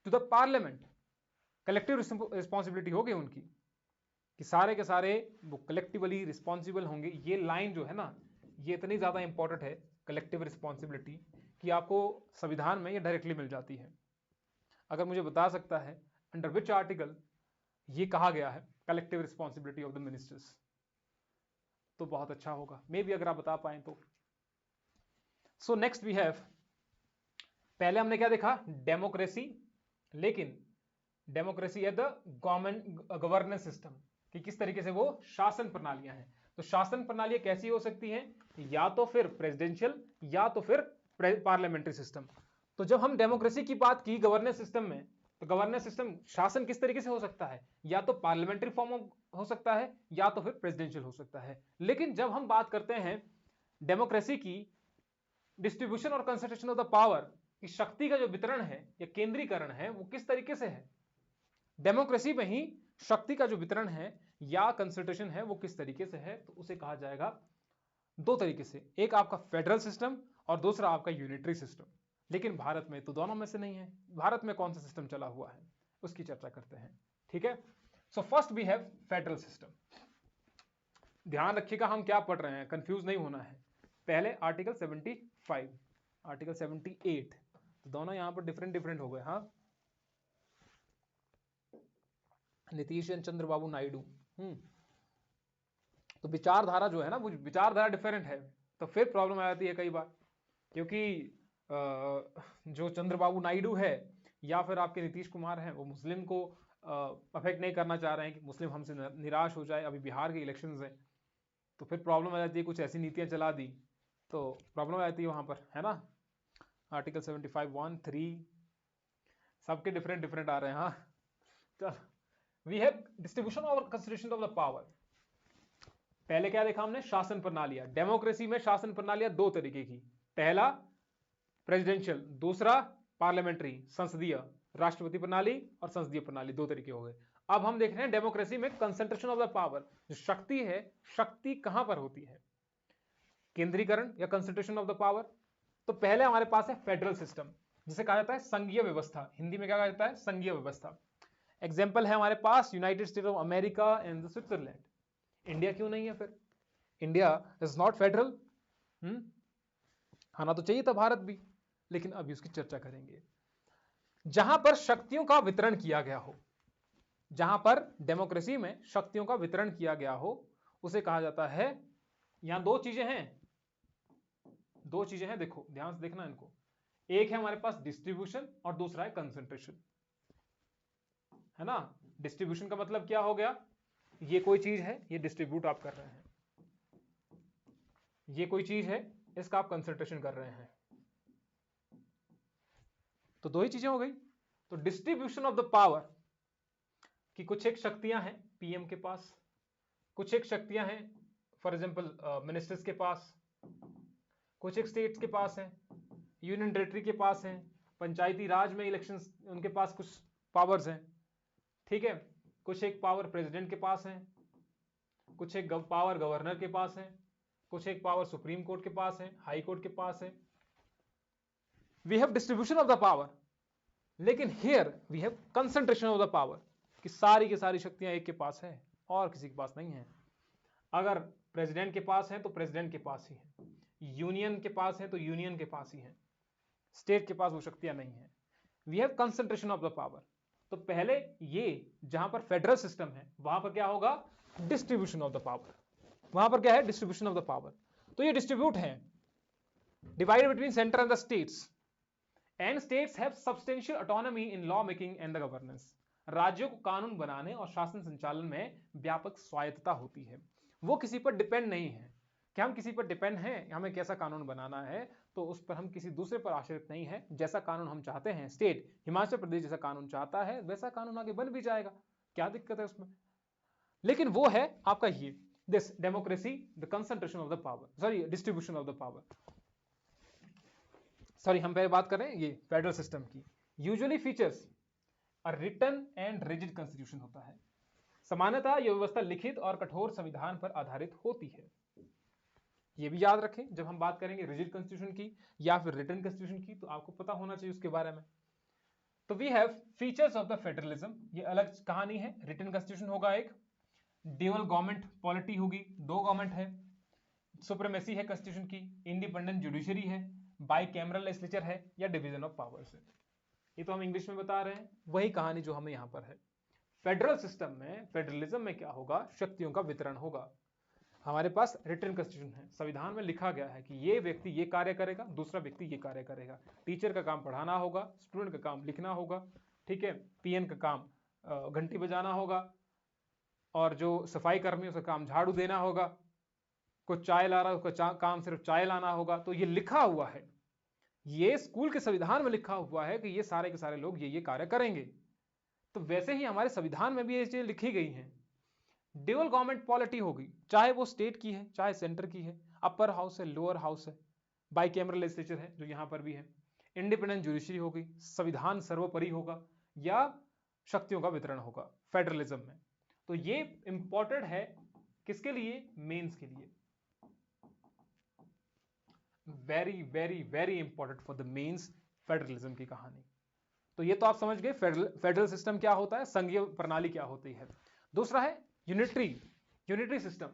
to the parliament, collective responsibility होगी उनकी कि सारे के सारे वो कलेक्टिवली रिस्पॉन्सिबल होंगे। ये लाइन जो है ना, ये इतनी ज्यादा इंपॉर्टेंट है कलेक्टिव रिस्पॉन्सिबिलिटी कि आपको संविधान में ये डायरेक्टली मिल जाती है। अगर मुझे बता सकता है अंडर विच आर्टिकल ये कहा गया है collective responsibility of the ministers, तो बहुत अच्छा होगा, मे बी अगर आप बता पाए तो। सो नेक्स्ट वी हैव, पहले हमने क्या देखा, डेमोक्रेसी, लेकिन डेमोक्रेसी है द गवर्नेंस सिस्टम कि किस तरीके से वो शासन प्रणालियां हैं। तो शासन प्रणालियां कैसी हो सकती हैं, या तो फिर प्रेसिडेंशियल या तो फिर पार्लियामेंट्री सिस्टम। तो जब हम डेमोक्रेसी की बात की गवर्नेंस सिस्टम में, तो गवर्नेंस सिस्टम शासन किस तरीके से हो सकता है, या तो पार्लियामेंट्री फॉर्म हो सकता है या तो फिर प्रेसिडेंशियल हो सकता है। लेकिन जब हम बात करते हैं डेमोक्रेसी की डिस्ट्रीब्यूशन और कंसंट्रेशन ऑफ द पावर की शक्ति का जो वितरण है या केंद्रीकरण है वो किस तरीके से है, डेमोक्रेसी में ही शक्ति का जो वितरण है या कंसंट्रेशन है वो किस तरीके से है, तो उसे कहा जाएगा दो तरीके से, एक आपका फेडरल सिस्टम और दूसरा आपका यूनिटरी सिस्टम। लेकिन भारत में तो दोनों में से नहीं है। भारत में कौन सा सिस्टम चला हुआ है उसकी चर्चा करते हैं, ठीक है। So first we have federal system. ध्यान रखिएगा हम क्या पढ़ रहे हैं, कंफ्यूज नहीं होना है। पहले आर्टिकल 75, आर्टिकल 78, तो दोनों यहां पर डिफरेंट हो गए। हाँ, नीतीश चंद्र बाबू नायडू, तो विचारधारा जो है ना, वो विचारधारा डिफरेंट है, तो फिर प्रॉब्लम आ जाती है कई बार, क्योंकि जो चंद्रबाबू नायडू है या फिर आपके नीतीश कुमार हैं वो मुस्लिम को अफेक्ट नहीं करना चाह रहे हैं कि मुस्लिम हमसे निराश हो जाए। अभी बिहार के इलेक्शंस हैं तो फिर प्रॉब्लम आ जाती है, कुछ ऐसी नीतियां चला दी तो प्रॉब्लम आ जाती है वहां पर, है ना। आर्टिकल 75, 1, 3 सबके डिफरेंट आ रहे हैं। हाँ, चल, वी हैव डिस्ट्रीब्यूशन और कंसिडरेशन ऑफ द पावर। पहले क्या देखा हमने, शासन प्रणालियां। डेमोक्रेसी में शासन प्रणालियां दो तरीके की, पहला प्रेसिडेंशियल, दूसरा पार्लियामेंट्री, संसदीय, राष्ट्रपति प्रणाली और संसदीय प्रणाली, दो तरीके हो गए। अब हम देख रहे हैं डेमोक्रेसी में कंसंट्रेशन ऑफ द पावर, जो शक्ति है, शक्ति कहां पर होती है, केंद्रीकरण या कंसंट्रेशन ऑफ द पावर। तो पहले हमारे पास है फेडरल सिस्टम, जिसे कहा जाता है संघीय व्यवस्था, हिंदी में क्या कहा जाता है, संघीय व्यवस्था। एग्जाम्पल है हमारे पास United State of America and Switzerland. India क्यों नहीं है फिर, इंडिया इज नॉट फेडरल। आना तो चाहिए था भारत भी, लेकिन अभी उसकी चर्चा करेंगे। जहां पर शक्तियों का वितरण किया गया हो, जहां पर डेमोक्रेसी में शक्तियों का वितरण किया गया हो, उसे कहा जाता है, यहां दो चीजें हैं, देखो ध्यान से देखना इनको। एक है हमारे पास डिस्ट्रीब्यूशन और दूसरा है कंसंट्रेशन, है ना। डिस्ट्रीब्यूशन का मतलब क्या हो गया, ये कोई चीज है, ये डिस्ट्रीब्यूट आप कर रहे हैं, ये कोई चीज है, इसका आप कंसंट्रेशन कर रहे हैं, तो दो ही चीजें हो गई। तो डिस्ट्रीब्यूशन ऑफ द पावर कि कुछ एक शक्तियां हैं पीएम के पास, कुछ एक शक्तियां हैं फॉर एग्जांपल मिनिस्टर्स के पास, कुछ एक स्टेट्स के पास हैं, यूनियन टेरिटरी के पास हैं, पंचायती राज में इलेक्शंस उनके पास कुछ पावर्स हैं, ठीक है। कुछ एक पावर प्रेसिडेंट के पास है, कुछ एक पावर गवर्नर के पास है, कुछ एक पावर सुप्रीम कोर्ट के पास है, हाई कोर्ट के पास है। We have distribution of the power, लेकिन here we have concentration of the power कि सारी की सारी शक्तियां एक के पास है और किसी के पास नहीं है। अगर प्रेसिडेंट के पास है तो प्रेसिडेंट के पास ही है, यूनियन के पास है तो यूनियन के पास ही है, स्टेट के पास वो शक्तियां नहीं है। We have concentration of the power. तो पहले ये जहां पर फेडरल सिस्टम है वहां पर क्या होगा, डिस्ट्रीब्यूशन ऑफ द पावर। वहां पर क्या है, डिस्ट्रीब्यूशन ऑफ द पावर। तो ये डिस्ट्रीब्यूट है, divided between centre and the states, and states have substantial autonomy in law making and the governance. राज्यों को कानून बनाने और शासन संचालन में व्यापक स्वायत्तता होती है। वो किसी पर डिपेंड नहीं है कि हम किसी पर डिपेंड हैं, हमें कैसा कानून बनाना है तो उस पर हम किसी दूसरे पर आश्रित नहीं है। जैसा कानून हम चाहते हैं, स्टेट हिमाचल प्रदेश जैसा कानून चाहता है वैसा कानून आगे बन भी जाएगा, क्या दिक्कत है उसमें। लेकिन वो है आपका ये this democracy, the concentration of the power, sorry distribution of the power. Sorry हम पहले बात करें ये फेडरल सिस्टम की। Usually features a written and rigid constitution होता है। सामान्यतः यह व्यवस्था लिखित और कठोर संविधान पर आधारित होती है। ये भी याद रखें जब हम बात करेंगे रिजिड कॉन्स्टिट्यूशन की या फिर रिटन कॉन्स्टिट्यूशन की, तो आपको पता होना चाहिए उसके बारे में। तो we have features of the federalism, ये अलग कहानी है। रिटन कॉन्स्टिट्यूशन होगा एक, ड्यूअल गवर्नमेंट पॉलिटी होगी, दो गवर्नमेंट है, सुप्रीमेसी है कॉन्स्टिट्यूशन की, इंडिपेंडेंट जुडिशरी है, बाई कैमरल लेजिस्लेचर है या डिवीजन ऑफ पावर्स है। ये तो हम इंग्लिश में बता रहे हैं, वही कहानी जो हमें यहां पर है। फेडरल सिस्टम में, फेडरलिज्म में क्या होगा, शक्तियों का वितरण होगा। हमारे पास रिटन कॉन्स्टिट्यूशन है, संविधान में लिखा गया है कि ये व्यक्ति ये कार्य करेगा, दूसरा व्यक्ति ये कार्य करेगा। टीचर का काम पढ़ाना होगा, स्टूडेंट का काम लिखना होगा, ठीक है। पीएन का काम घंटी बजाना होगा, और जो सफाई कर्मी उसका काम झाड़ू देना होगा, कुछ चाय ला रहा है उसका काम सिर्फ चाय लाना होगा। तो ये लिखा हुआ है, ये स्कूल के संविधान में लिखा हुआ है कि ये सारे के सारे लोग ये कार्य करेंगे। तो वैसे ही हमारे संविधान में भी ये चीजें लिखी गई हैं। ड्यूअल गवर्नमेंट पॉलिटी होगी, चाहे वो स्टेट की है चाहे सेंटर की है। अपर हाउस है, लोअर हाउस है, बाइकैमरल लेजिस्लेचर है जो यहां पर भी है, इंडिपेंडेंट जुडिशरी होगी, संविधान सर्वोपरि होगा, या शक्तियों का वितरण होगा फेडरलिज्म में। तो ये इंपॉर्टेंट है किसके लिए? मेंस के लिए। Very very very important for the mains, federalism की कहानी। तो ये तो आप समझ गए फेडरल सिस्टम क्या होता है, संघीय प्रणाली क्या होती है। दूसरा है यूनिटरी सिस्टम।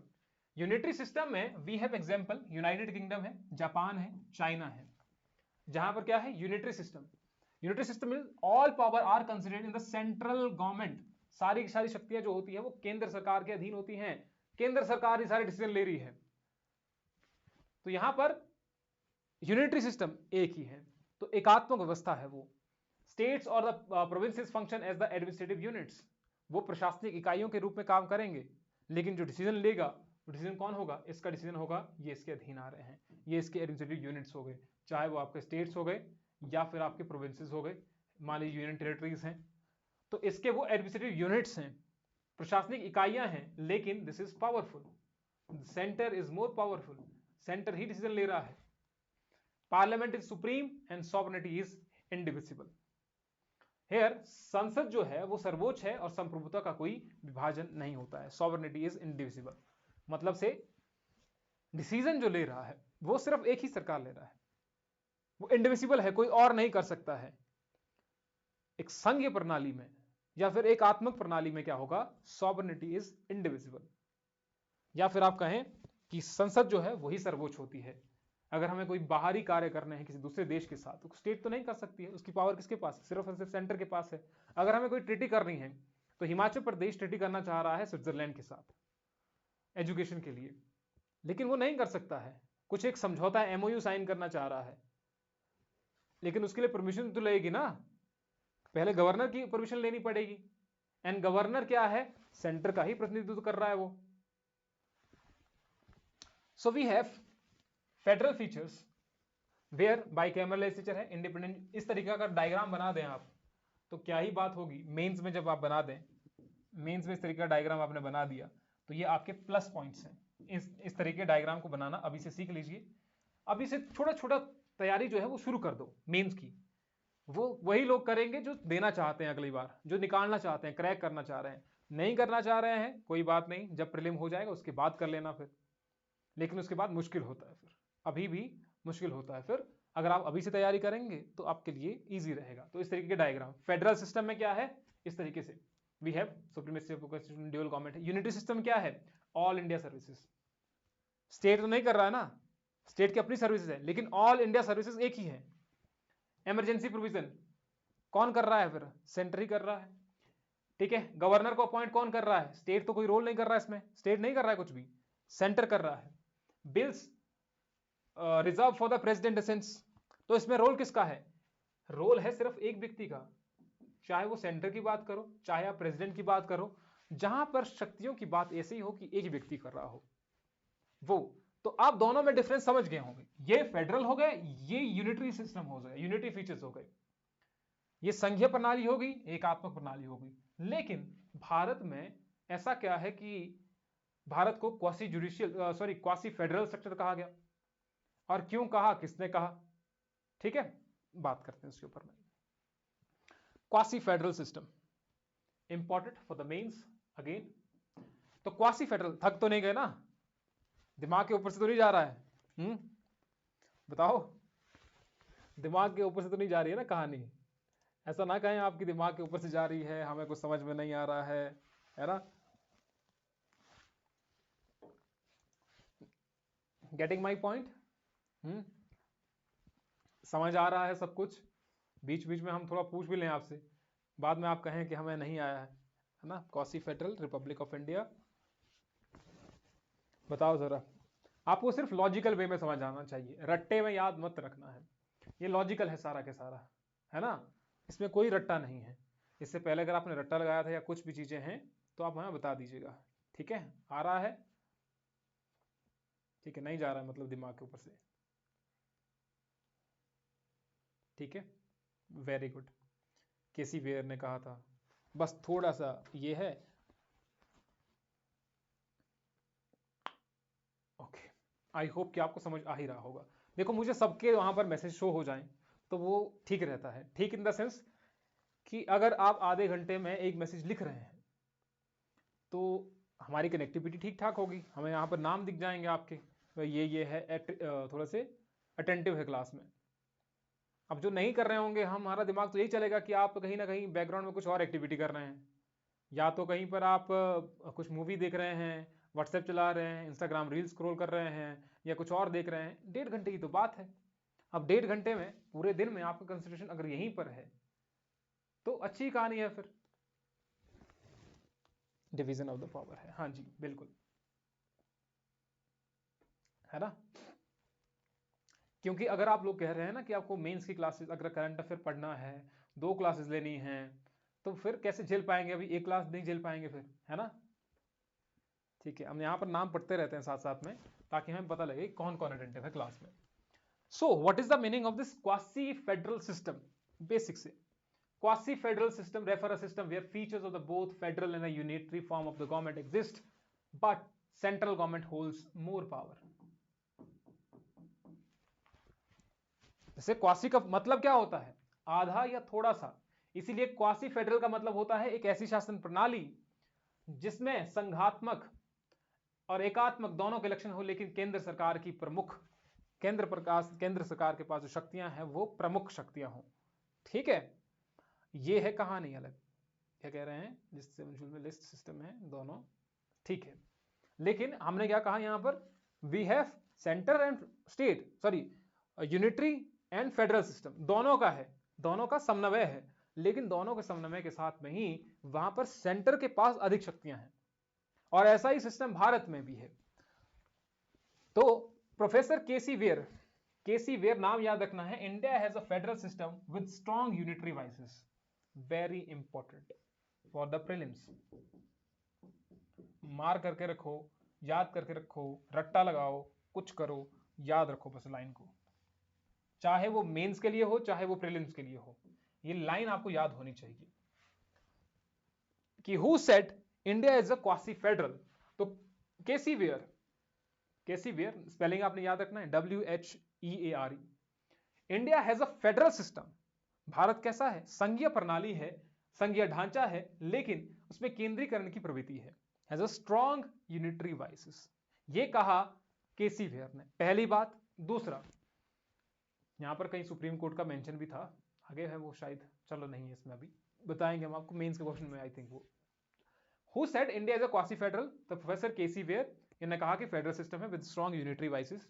यूनिटरी सिस्टम में we have example, United Kingdom है, जापान है, चाइना है, जहां पर क्या है यूनिटरी सिस्टम। यूनिटरी सिस्टम में all power are considered in the central government. सारी की सारी शक्तियां जो होती है वो केंद्र सरकार के अधीन होती हैं, केंद्र सरकार ही सारे डिसीजन ले रही है। तो यहां पर यूनिटरी सिस्टम एक ही है, तो एकात्मक व्यवस्था है वो। स्टेट्स और the provinces function as the administrative units. वो प्रशासनिक इकाइयों के रूप में काम करेंगे, लेकिन जो डिसीजन लेगा वो डिसीजन कौन होगा? इसका डिसीजन होगा, ये इसके अधीन आ रहे हैं, ये इसके एडमिनिस्ट्रेटिव यूनिट्स हो गए, चाहे वो आपके स्टेट्स हो गए या फिर आपके प्रोविंसेस हो गए, मान लीजिए यूनियन टेरिटरीज हैं, तो इसके वो एडमिनिस्ट्रेटिव यूनिट्स हैं, प्रशासनिक इकाइयां हैं, लेकिन this is powerful, centre is more powerful, centre ही डिसीजन ले रहा है। Parliament is supreme and sovereignty is indivisible. Here संसद जो है वो सर्वोच्च है और संप्रभुता का कोई विभाजन नहीं होता है, सॉवरेनिटी इज इंडिविजिबल। मतलब से डिसीजन जो ले रहा है वो सिर्फ एक ही सरकार ले रहा है, वो इंडिविजिबल है, कोई और नहीं कर सकता है। एक संघीय प्रणाली में या फिर एक आत्मक प्रणाली में क्या होगा? Sovereignty is indivisible. या फिर आप कहें कि संसद जो है वही सर्वोच्च होती है। अगर हमें कोई बाहरी कार्य करने हैं किसी दूसरे देश के साथ, तो स्टेट तो नहीं कर सकती है, उसकी पावर किसके पास है? सिर्फ और सिर्फ सेंटर के पास है। अगर हमें कोई ट्रीटी करनी है, तो हिमाचल प्रदेश ट्रीटी करना चाह रहा है स्विट्जरलैंड के साथ एजुकेशन के लिए, लेकिन वो नहीं कर सकता है, कुछ एक समझौता एमओयू साइन करना चाह रहा है, लेकिन उसके लिए परमिशन तो लगेगी ना, पहले गवर्नर की परमिशन लेनी पड़ेगी। एंड गवर्नर क्या है? सेंटर का ही प्रतिनिधित्व कर रहा है वो। So we have federal features where bicameral legislature है, इंडिपेंडेंट। इस तरीके का डायग्राम बना दें आप तो क्या ही बात होगी। मेंस में जब आप बना दें, मेंस में इस तरीके का डायग्राम आपने बना दिया तो ये आपके प्लस पॉइंट्स हैं। इस तरीके डायग्राम को बनाना अभी से सीख लीजिए, अभी से छोटा छोटा तैयारी जो है वो शुरू कर दो मेंस की। वो वही लोग करेंगे जो देना चाहते हैं अगली बार, जो निकालना चाहते हैं, क्रैक करना चाह रहे हैं। नहीं करना चाह रहे हैं कोई बात नहीं, जब प्रीलिम हो जाएगा उसके बाद कर लेना फिर, लेकिन उसके बाद मुश्किल होता है, फिर अभी भी मुश्किल होता है। फिर अगर आप अभी से तैयारी करेंगे तो आपके लिए इजी रहेगा। तो इस तरीके के डायग्राम फेडरल सिस्टम में क्या है, इस तरीके से we have supremacy of constitution, dual government है। यूनिटरी सिस्टम क्या है? All India services. स्टेट तो नहीं कर रहा है ना, स्टेट की अपनी सर्विसेज है, लेकिन ऑल इंडिया सर्विसेज एक ही है। इमरजेंसी प्रोविजन कौन कर रहा है? फिर सेंटर ही कर रहा है, ठीक है। गवर्नर को अपॉइंट कौन कर रहा है? स्टेट तो कोई रोल नहीं कर रहा है इसमें, स्टेट नहीं कर रहा है कुछ भी, सेंटर कर रहा है। Bills reserve for the president essence, तो इसमें रोल किसका है? रोल है सिर्फ एक व्यक्ति का, चाहे वो सेंटर की बात करो चाहे आप प्रेसिडेंट की बात करो, जहां पर शक्तियों की बात ऐसे ही हो कि एक व्यक्ति कर रहा हो वो। तो आप दोनों में डिफरेंस समझ गए होंगे, ये फेडरल हो गए, ये यूनिटरी सिस्टम हो गए, यूनिटरी फीचर्स हो गए। ये संघीय प्रणाली होगी, एकात्मक प्रणाली होगी। लेकिन भारत में ऐसा क्या है कि भारत को क्वासी फेडरल स्ट्रक्चर कहा गया, और क्यों कहा, किसने कहा? ठीक है, बात करते हैं उसके ऊपर में। Quasi federal system important for the mains again. तो क्वासी फेडरल, थक तो नहीं गए ना? दिमाग के ऊपर से तो नहीं जा रहा है? बताओ, दिमाग के ऊपर से तो नहीं जा रही है ना कहानी? ऐसा ना कहें आपकी दिमाग के ऊपर से जा रही है, हमें कुछ समझ में नहीं आ रहा है ना? Getting my point? समझ आ रहा है सब कुछ? बीच बीच में हम थोड़ा पूछ भी लें आपसे, बाद में आप कहें कि हमें नहीं आया है ना? Quasi federal Republic of India, बताओ जरा। आपको सिर्फ लॉजिकल वे में समझ आना चाहिए, रट्टे में याद मत रखना है। ये लॉजिकल है सारा के सारा, है ना? इसमें कोई रट्टा नहीं है। इससे पहले अगर आपने रट्टा लगाया था या कुछ भी चीजें हैं तो आप हमें बता दीजिएगा, ठीक है? आ रहा है? ठीक है, नहीं जा रहा है मतलब दिमाग के ऊपर से, ठीक है, वेरी गुड। केसी वेयर ने कहा था, बस थोड़ा सा ये है। ओके, आई होप कि आपको समझ आ ही रहा होगा। देखो मुझे सबके वहां पर मैसेज शो हो जाएं तो वो ठीक रहता है, ठीक इन द सेंस कि अगर आप आधे घंटे में एक मैसेज लिख रहे हैं तो हमारी कनेक्टिविटी ठीक ठाक होगी, हमें यहाँ पर नाम दिख जाएंगे आपके, तो ये है थोड़ा से अटेंटिव है क्लास में। अब जो नहीं कर रहे होंगे हम, हमारा दिमाग तो यही चलेगा कि आप कहीं ना कहीं बैकग्राउंड में कुछ और एक्टिविटी कर रहे हैं, या तो कहीं पर आप कुछ मूवी देख रहे हैं, व्हाट्सएप चला रहे हैं, इंस्टाग्राम रील स्क्रॉल कर रहे हैं, या कुछ और देख रहे हैं। 1.5 घंटे की तो बात है। अब 1.5 घंटे में पूरे दिन में आपका कंसंट्रेशन अगर यहीं पर है तो अच्छी कहानी है फिर। डिवीजन ऑफ द पावर है, हाँ जी बिल्कुल, है ना। क्योंकि अगर आप लोग कह रहे हैं ना कि आपको मेंस की क्लासेस, अगर करंट अफेयर पढ़ना है, 2 क्लासेस लेनी है, तो फिर कैसे झेल पाएंगे? अभी एक क्लास नहीं झेल पाएंगे फिर, है ना। ठीक है, हम यहाँ पर नाम पढ़ते रहते हैं साथ साथ में ताकि हमें पता लगे कौन कौन अटेंटिव है क्लास में। So what is the meaning of this quasi federal system? Basic से, quasi federal system refer a system where features of the both federal and a unitary form of the government exist but central government holds more power. जैसे quasi का मतलब क्या होता है? आधा या थोड़ा सा। इसीलिए क्वासी फेडरल का मतलब होता है एक ऐसी शासन प्रणाली जिसमें संघात्मक और एकात्मक दोनों के लक्षण हो, लेकिन केंद्र सरकार की प्रमुख, केंद्र सरकार के पास जो शक्तियां हैं वो प्रमुख शक्तियां हों। ठीक है, ये है कहानी अलग। क्या कह रहे हैं? जिससे में लिस्ट सिस्टम है दोनों, ठीक है। लेकिन हमने क्या कहा यहां पर? We have centre and state, sorry unitary and federal system, दोनों का है, दोनों का समन्वय है, लेकिन दोनों के समन्वय के साथ में ही वहां पर सेंटर के पास अधिक शक्तियां हैं, और ऐसा ही सिस्टम भारत में भी है। तो प्रोफेसर केसी वेयर नाम याद रखना है। India has a federal system with strong unitary vices, very important for the prelims. मार करके रखो, याद करके रखो, रट्टा लगाओ, कुछ करो, याद रखो बस लाइन को, चाहे वो मेंस के लिए हो चाहे वो प्रीलिम्स के लिए हो, ये लाइन आपको याद होनी चाहिए कि who said India is a quasi federal. तो केसी वेयर स्पेलिंग आपने याद रखना है, WHEARE। India has a federal system, Bharat कैसा है? संघीय प्रणाली है, संघीय ढांचा है, लेकिन उसमें केंद्रीकरण की प्रवृत्ति है। Has a strong unitary vices, ये कहा केसी वेयर ने, पहली बात। दूसरा, यहां पर कहीं सुप्रीम कोर्ट का मेंशन भी था, आगे है वो शायद, चलो नहीं है इसमें, अभी बताएंगे हम आपको मेंस के क्वेश्चन में, आई थिंक वो। Who said India is a quasi federal? तो प्रोफेसर केसी वेयर, इन्होंने कहा कि फेडरल सिस्टम है विद स्ट्रॉन्ग यूनिटरी वाइसेस।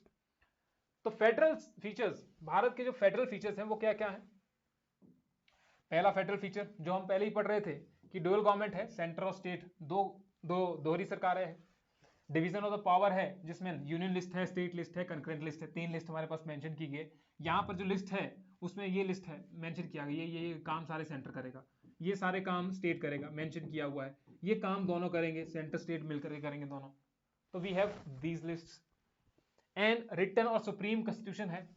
तो फेडरल फीचर्स, भारत के जो फेडरल फीचर्स हैं वो क्या क्या है? पहला फेडरल फीचर जो हम पहले ही पढ़ रहे थे कि डुअल गवर्नमेंट है, सेंटर और स्टेट, दोहरी सरकारें है। डिवीजन ऑफ द पावर है, जिसमें यूनियन लिस्ट है, स्टेट लिस्ट है, कंकरेंट लिस्ट है, 3 लिस्ट हमारे पास मेंशन की गई। यहाँ पर जो लिस्ट है उसमें ये लिस्ट है मेंशन किया गया, ये काम सारे सेंटर करेगा, ये सारे काम स्टेट करेगा, मेंशन किया हुआ है। ये काम दोनों करेंगे, सेंटर स्टेट मिलकर के करेंगे दोनों। तो we have these lists. And written और सुप्रीम कॉन्स्टिट्यूशन है,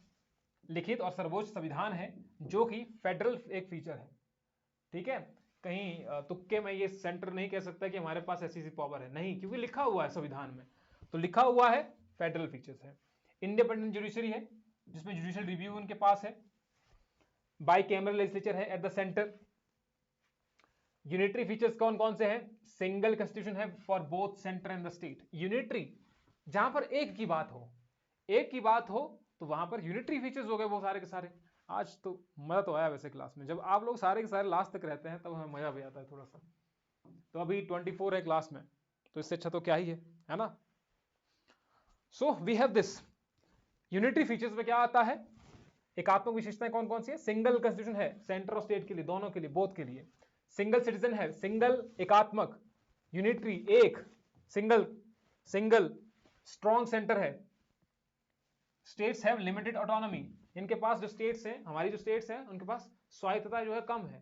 लिखित और सर्वोच्च संविधान है, जो कि फेडरल एक फीचर है। ठीक है, कहीं तुक्के में ये सेंटर नहीं कह सकता कि हमारे पास ऐसी पावर है, नहीं, क्योंकि लिखा हुआ है संविधान में, तो लिखा हुआ है फेडरल फीचर्स है। इंडिपेंडेंट जुडिशरी है, जिसमें जुडिशियल रिव्यू उनके पास है। बाई कैमरल लेजिस्लेचर है at the centre. Unitary features कौन कौन से हैं? सिंगल कॉन्स्टिट्यूशन है for both centre and the state. Unitary, जहां पर एक की बात हो तो वहां पर यूनिटरी फीचर्स हो गए वो सारे के सारे। आज तो मजा तो आया वैसे क्लास में, जब आप लोग सारे के सारे लास्ट तक रहते हैं तब हमें मजा भी आता है थोड़ा सा। तो अभी 24 है क्लास में, तो इससे अच्छा तो क्या ही है ना। So we have this unitary features में क्या आता है? एकात्मक विशेषताएं कौन कौन सी है? सिंगल कॉन्स्टिट्यूशन है सेंटर और स्टेट के लिए, दोनों के लिए, बोथ के लिए। सिंगल सिटीजन है, सिंगल एकात्मक, यूनिटरी एक, सिंगल स्ट्रॉन्ग सेंटर है। स्टेट्स हैव लिमिटेड ऑटोनॉमी, इनके पास जो स्टेट्स हैं, हमारी जो स्टेट्स हैं, उनके पास स्वायत्तता जो है कम है।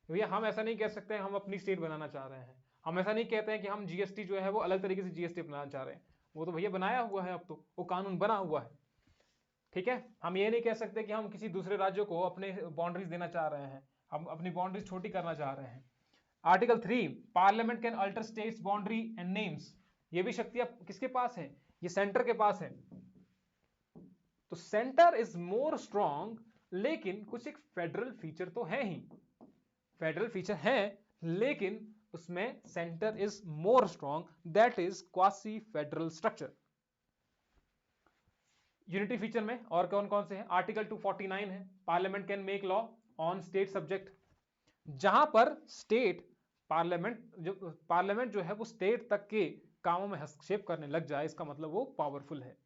भैया हम ऐसा नहीं कह सकते हम अपनी स्टेट बनाना चाह रहे हैं, हम ऐसा नहीं कहते हैं कि हम जीएसटी जो है वो अलग तरीके से जीएसटी बनाना चाह रहे हैं, वो तो भैया बनाया हुआ है, अब तो वो कानून बना हुआ है। ठीक है, हम ये नहीं कह सकते कि हम किसी दूसरे राज्य को अपने बाउंड्रीज देना चाह रहे हैं, हम अपनी बाउंड्रीज छोटी करना चाह रहे हैं। Article 3, parliament can alter states boundary and names, ये भी शक्तियां किसके पास है? ये सेंटर के पास है। तो सेंटर इज मोर स्ट्रॉन्ग, लेकिन कुछ एक फेडरल फीचर तो है ही, फेडरल फीचर है, लेकिन उसमें centre is more strong, that is quasi federal structure. Unity feature में और कौन कौन से हैं? आर्टिकल 249 है, parliament can make law on state subject, जहां पर स्टेट पार्लियामेंट जो है वो स्टेट तक के कामों में हस्तक्षेप करने लग जाए, इसका मतलब वो पावरफुल है।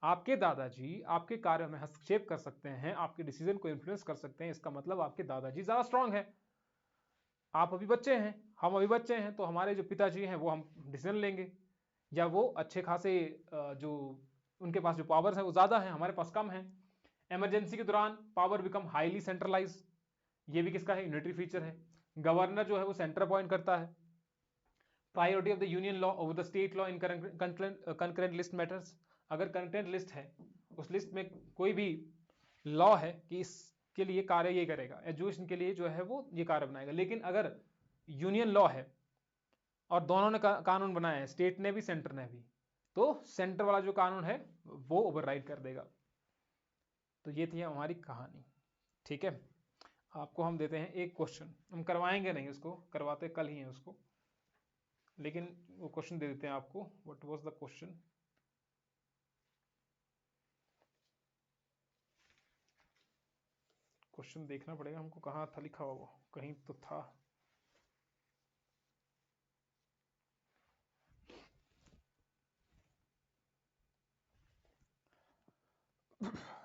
आपके दादाजी आपके कार्यों में हस्तक्षेप कर सकते हैं, आपके डिसीजन को इन्फ्लुएंस कर सकते हैं, इसका मतलब आपके दादाजी ज्यादा स्ट्रांग है। आप अभी बच्चे हैं, हम अभी बच्चे हैं, तो हमारे जो पिताजी हैं वो हम डिसीजन लेंगे, या वो अच्छे खासे जो उनके पास जो पावर्स है वो ज्यादा है, हमारे पास कम है। इमरजेंसी के दौरान पावर बिकम हाईली सेंट्रलाइज, ये भी किसका है? यूनिटरी फीचर है। गवर्नर जो है वो सेंटर अपॉइंट करता है। Priority of the union law over the state law in concurrent list matters, अगर कंकरेंट लिस्ट है, उस लिस्ट में कोई भी लॉ है कि इसके लिए कार्य ये करेगा, एजुकेशन के लिए जो है वो ये कार्य बनाएगा, लेकिन अगर यूनियन लॉ है और दोनों ने कानून बनाया है, स्टेट ने भी सेंटर ने भी, तो सेंटर वाला जो कानून है वो ओवरराइड कर देगा। तो ये थी हमारी कहानी, ठीक है। आपको हम देते हैं एक क्वेश्चन, हम करवाएंगे नहीं उसको, करवाते कल ही है उसको, लेकिन वो क्वेश्चन दे देते हैं आपको। What was the question? Question देखना पड़ेगा हमको, कहाँ था लिखा हुआ, वो कहीं तो था।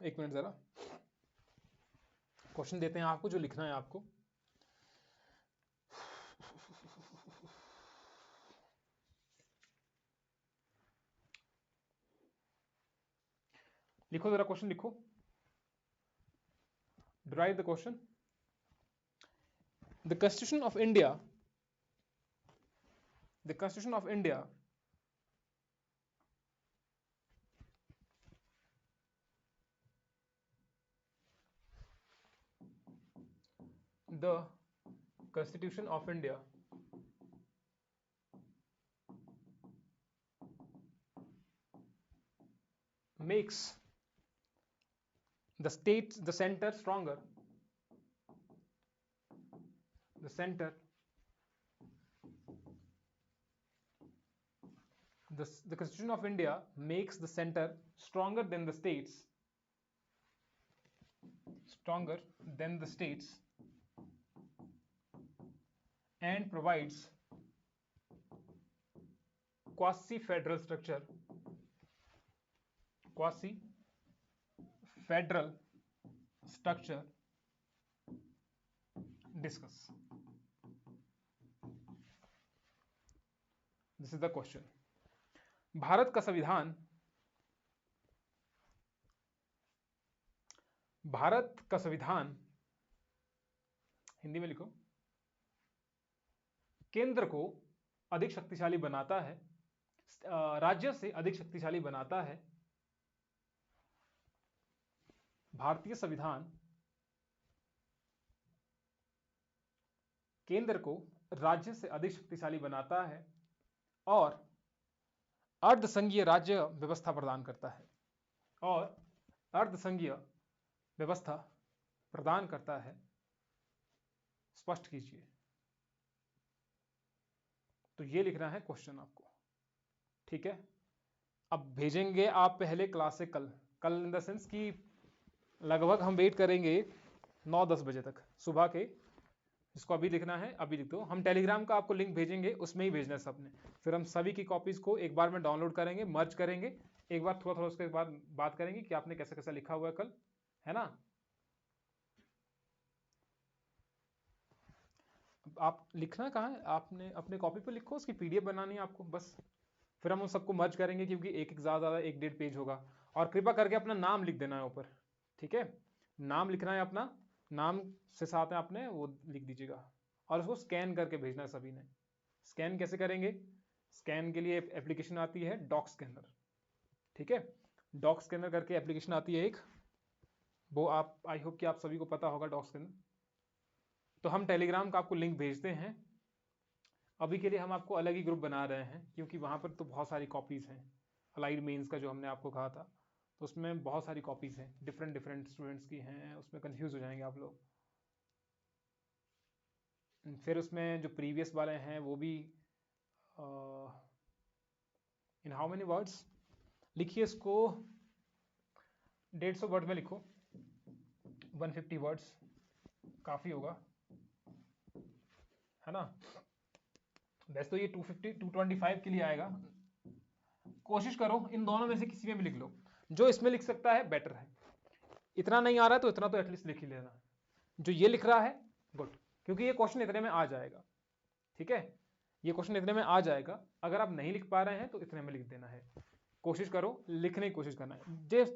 एक मिनट जरा, क्वेश्चन देते हैं आपको जो लिखना है आपको। लिखो जरा, क्वेश्चन लिखो, write the question. The Constitution of India, the Constitution of India the Constitution of India makes the states, the center stronger, the center, the Constitution of India makes the center stronger than the states, stronger than the states, and provides quasi-federal structure, quasi-federal structure. Discuss. This is the question. Bharat का संविधान, भारत का संविधान, हिंदी में लिखो, केंद्र को अधिक शक्तिशाली बनाता है, राज्य से अधिक शक्तिशाली बनाता है। भारतीय संविधान केंद्र को राज्य से अधिक शक्तिशाली बनाता है और अर्धसंघीय राज्य व्यवस्था प्रदान करता है, और अर्धसंघीय व्यवस्था प्रदान करता है। स्पष्ट कीजिए। तो ये लिखना है क्वेश्चन आपको, ठीक है। अब भेजेंगे आप पहले क्लास से कल इन द सेंस कि लगभग हम वेट करेंगे 9-10 बजे तक सुबह के। जिसको अभी लिखना है अभी लिख दो। हम टेलीग्राम का आपको लिंक भेजेंगे, उसमें ही भेजना है सबने। फिर हम सभी की कॉपीज को एक बार में डाउनलोड करेंगे, मर्ज करेंगे, एक बार थोड़ा थोड़ा उसके बाद बात करेंगे कि आपने कैसे कैसे लिखा हुआ है कल, है ना। आप लिखना कहाँ है, आपने अपने कॉपी पर लिखो, उसकी पीडीएफ बनानी है आपको बस। फिर हम उन सबको मर्ज करेंगे क्योंकि एक एक ज़्यादा 1-1.5 पेज होगा। और कृपया करके अपना नाम लिख देना है ऊपर, ठीक है। नाम लिखना है अपना, नाम से साथ में आपने वो लिख दीजिएगा और उसको स्कैन करके भेजना है सभी ने। स्कैन कैसे करेंगे? स्कैन के लिए एप्लीकेशन आती है डॉक स्कैनर, ठीक है। डॉक स्कैनर करके एप्लीकेशन आती है एक, वो आप आई होप कि आप सभी को पता होगा डॉक स्कैनर। तो हम टेलीग्राम का आपको लिंक भेजते हैं। अभी के लिए हम आपको अलग ही ग्रुप बना रहे हैं क्योंकि वहाँ पर तो बहुत सारी कॉपीज़ हैं अलाइड मेंस का जो हमने आपको कहा था, तो उसमें बहुत सारी कॉपीज हैं, डिफरेंट डिफरेंट स्टूडेंट्स की हैं, उसमें कंफ्यूज हो जाएंगे आप लोग। फिर उसमें जो प्रीवियस वाले हैं वो भी इन हाउ मेनी वर्ड्स लिखिए इसको, 150 वर्ड में लिखो, 150 वर्ड्स काफ़ी होगा, है ना। वैसे तो ये 250 225 के लिए आएगा। कोशिश करो इन दोनों में से किसी में भी लिख लो, जो इसमें लिख सकता है बेटर है। इतना नहीं आ रहा है तो इतना तो एटलीस्ट लिख ही लेना। जो ये लिख रहा है गुड, क्योंकि ये क्वेश्चन इतने में आ जाएगा, ठीक है, ये क्वेश्चन इतने में आ जाएगा। अगर आप नहीं लिख पा रहे हैं तो इतने में लिख देना है, कोशिश करो लिखने की कोशिश करना है।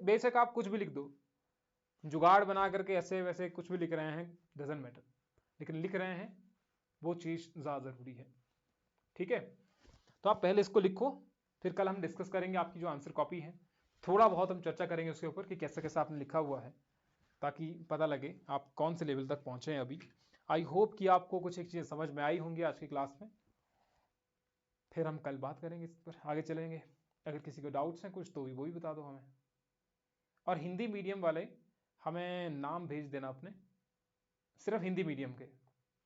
बेशक आप कुछ भी लिख दो, जुगाड़ बना करके ऐसे वैसे कुछ भी लिख रहे हैं, डजंट मैटर, लेकिन लिख रहे हैं वो चीज ज्यादा जरूरी है, ठीक है। तो आप पहले इसको लिखो, फिर कल हम डिस्कस करेंगे आपकी जो आंसर कॉपी है, थोड़ा बहुत हम चर्चा करेंगे उसके ऊपर कि कैसे कैसे आपने लिखा हुआ है, ताकि पता लगे आप कौन से लेवल तक पहुंचे हैं अभी। आई होप कि आपको कुछ एक चीज़ समझ में आई होंगी आज की क्लास में। फिर हम कल बात करेंगे इस पर, आगे चलेंगे। अगर किसी को डाउट्स हैं कुछ तो वो भी बता दो हमें। और हिंदी मीडियम वाले हमें नाम भेज देना अपने, सिर्फ हिंदी मीडियम के,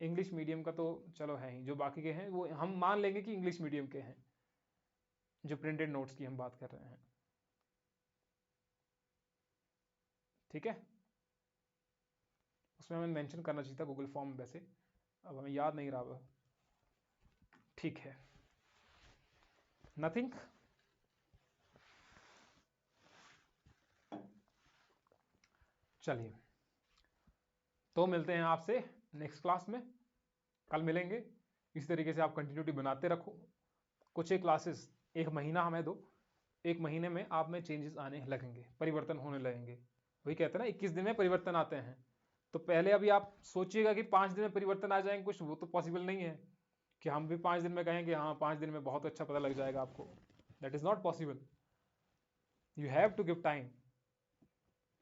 इंग्लिश मीडियम का तो चलो है ही, जो बाकी के हैं वो हम मान लेंगे कि इंग्लिश मीडियम के हैं, जो प्रिंटेड नोट्स की हम बात कर रहे हैं, ठीक है। उसमें हमें मेंशन करना चाहिए था गूगल फॉर्म, वैसे अब हमें याद नहीं रहा, ठीक है, नथिंग। चलिए, तो मिलते हैं आपसे नेक्स्ट क्लास में, कल मिलेंगे। इस तरीके से आप कंटिन्यूटी बनाते रखो, कुछ एक क्लासेस एक महीना हमें दो, एक महीने में आप में चेंजेस आने लगेंगे, परिवर्तन होने लगेंगे। वही कहते हैं ना 21 दिन में परिवर्तन आते हैं। तो पहले अभी आप सोचिएगा कि 5 दिन में परिवर्तन आ जाएंगे कुछ, वो तो पॉसिबल नहीं है कि हम भी 5 दिन में कहेंगे हाँ 5 दिन में बहुत अच्छा पता लग जाएगा आपको, that is not possible. You have to give time.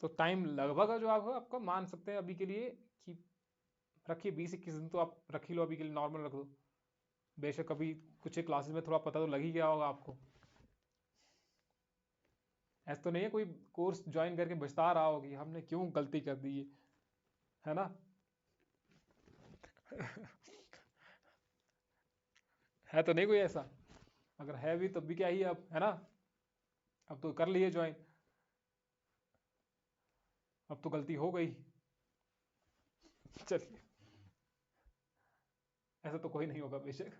तो टाइम लगभग जो आप आपका मान सकते हैं अभी के लिए कि रखिए 20-21 दिन तो आप रख ही लो, अभी के लिए नॉर्मल रख दो। बेशक अभी कुछ एक क्लासेस में थोड़ा पता तो लग ही गया होगा आपको, ऐसा तो नहीं है कोई कोर्स ज्वाइन करके बता रहा हो कि हमने क्यों गलती कर दी है ना। है तो नहीं कोई ऐसा, अगर है भी तब भी क्या ही अब, है ना, अब तो कर लिए ज्वाइन, अब तो गलती हो गई। चलिए, ऐसा तो कोई नहीं होगा बेशक।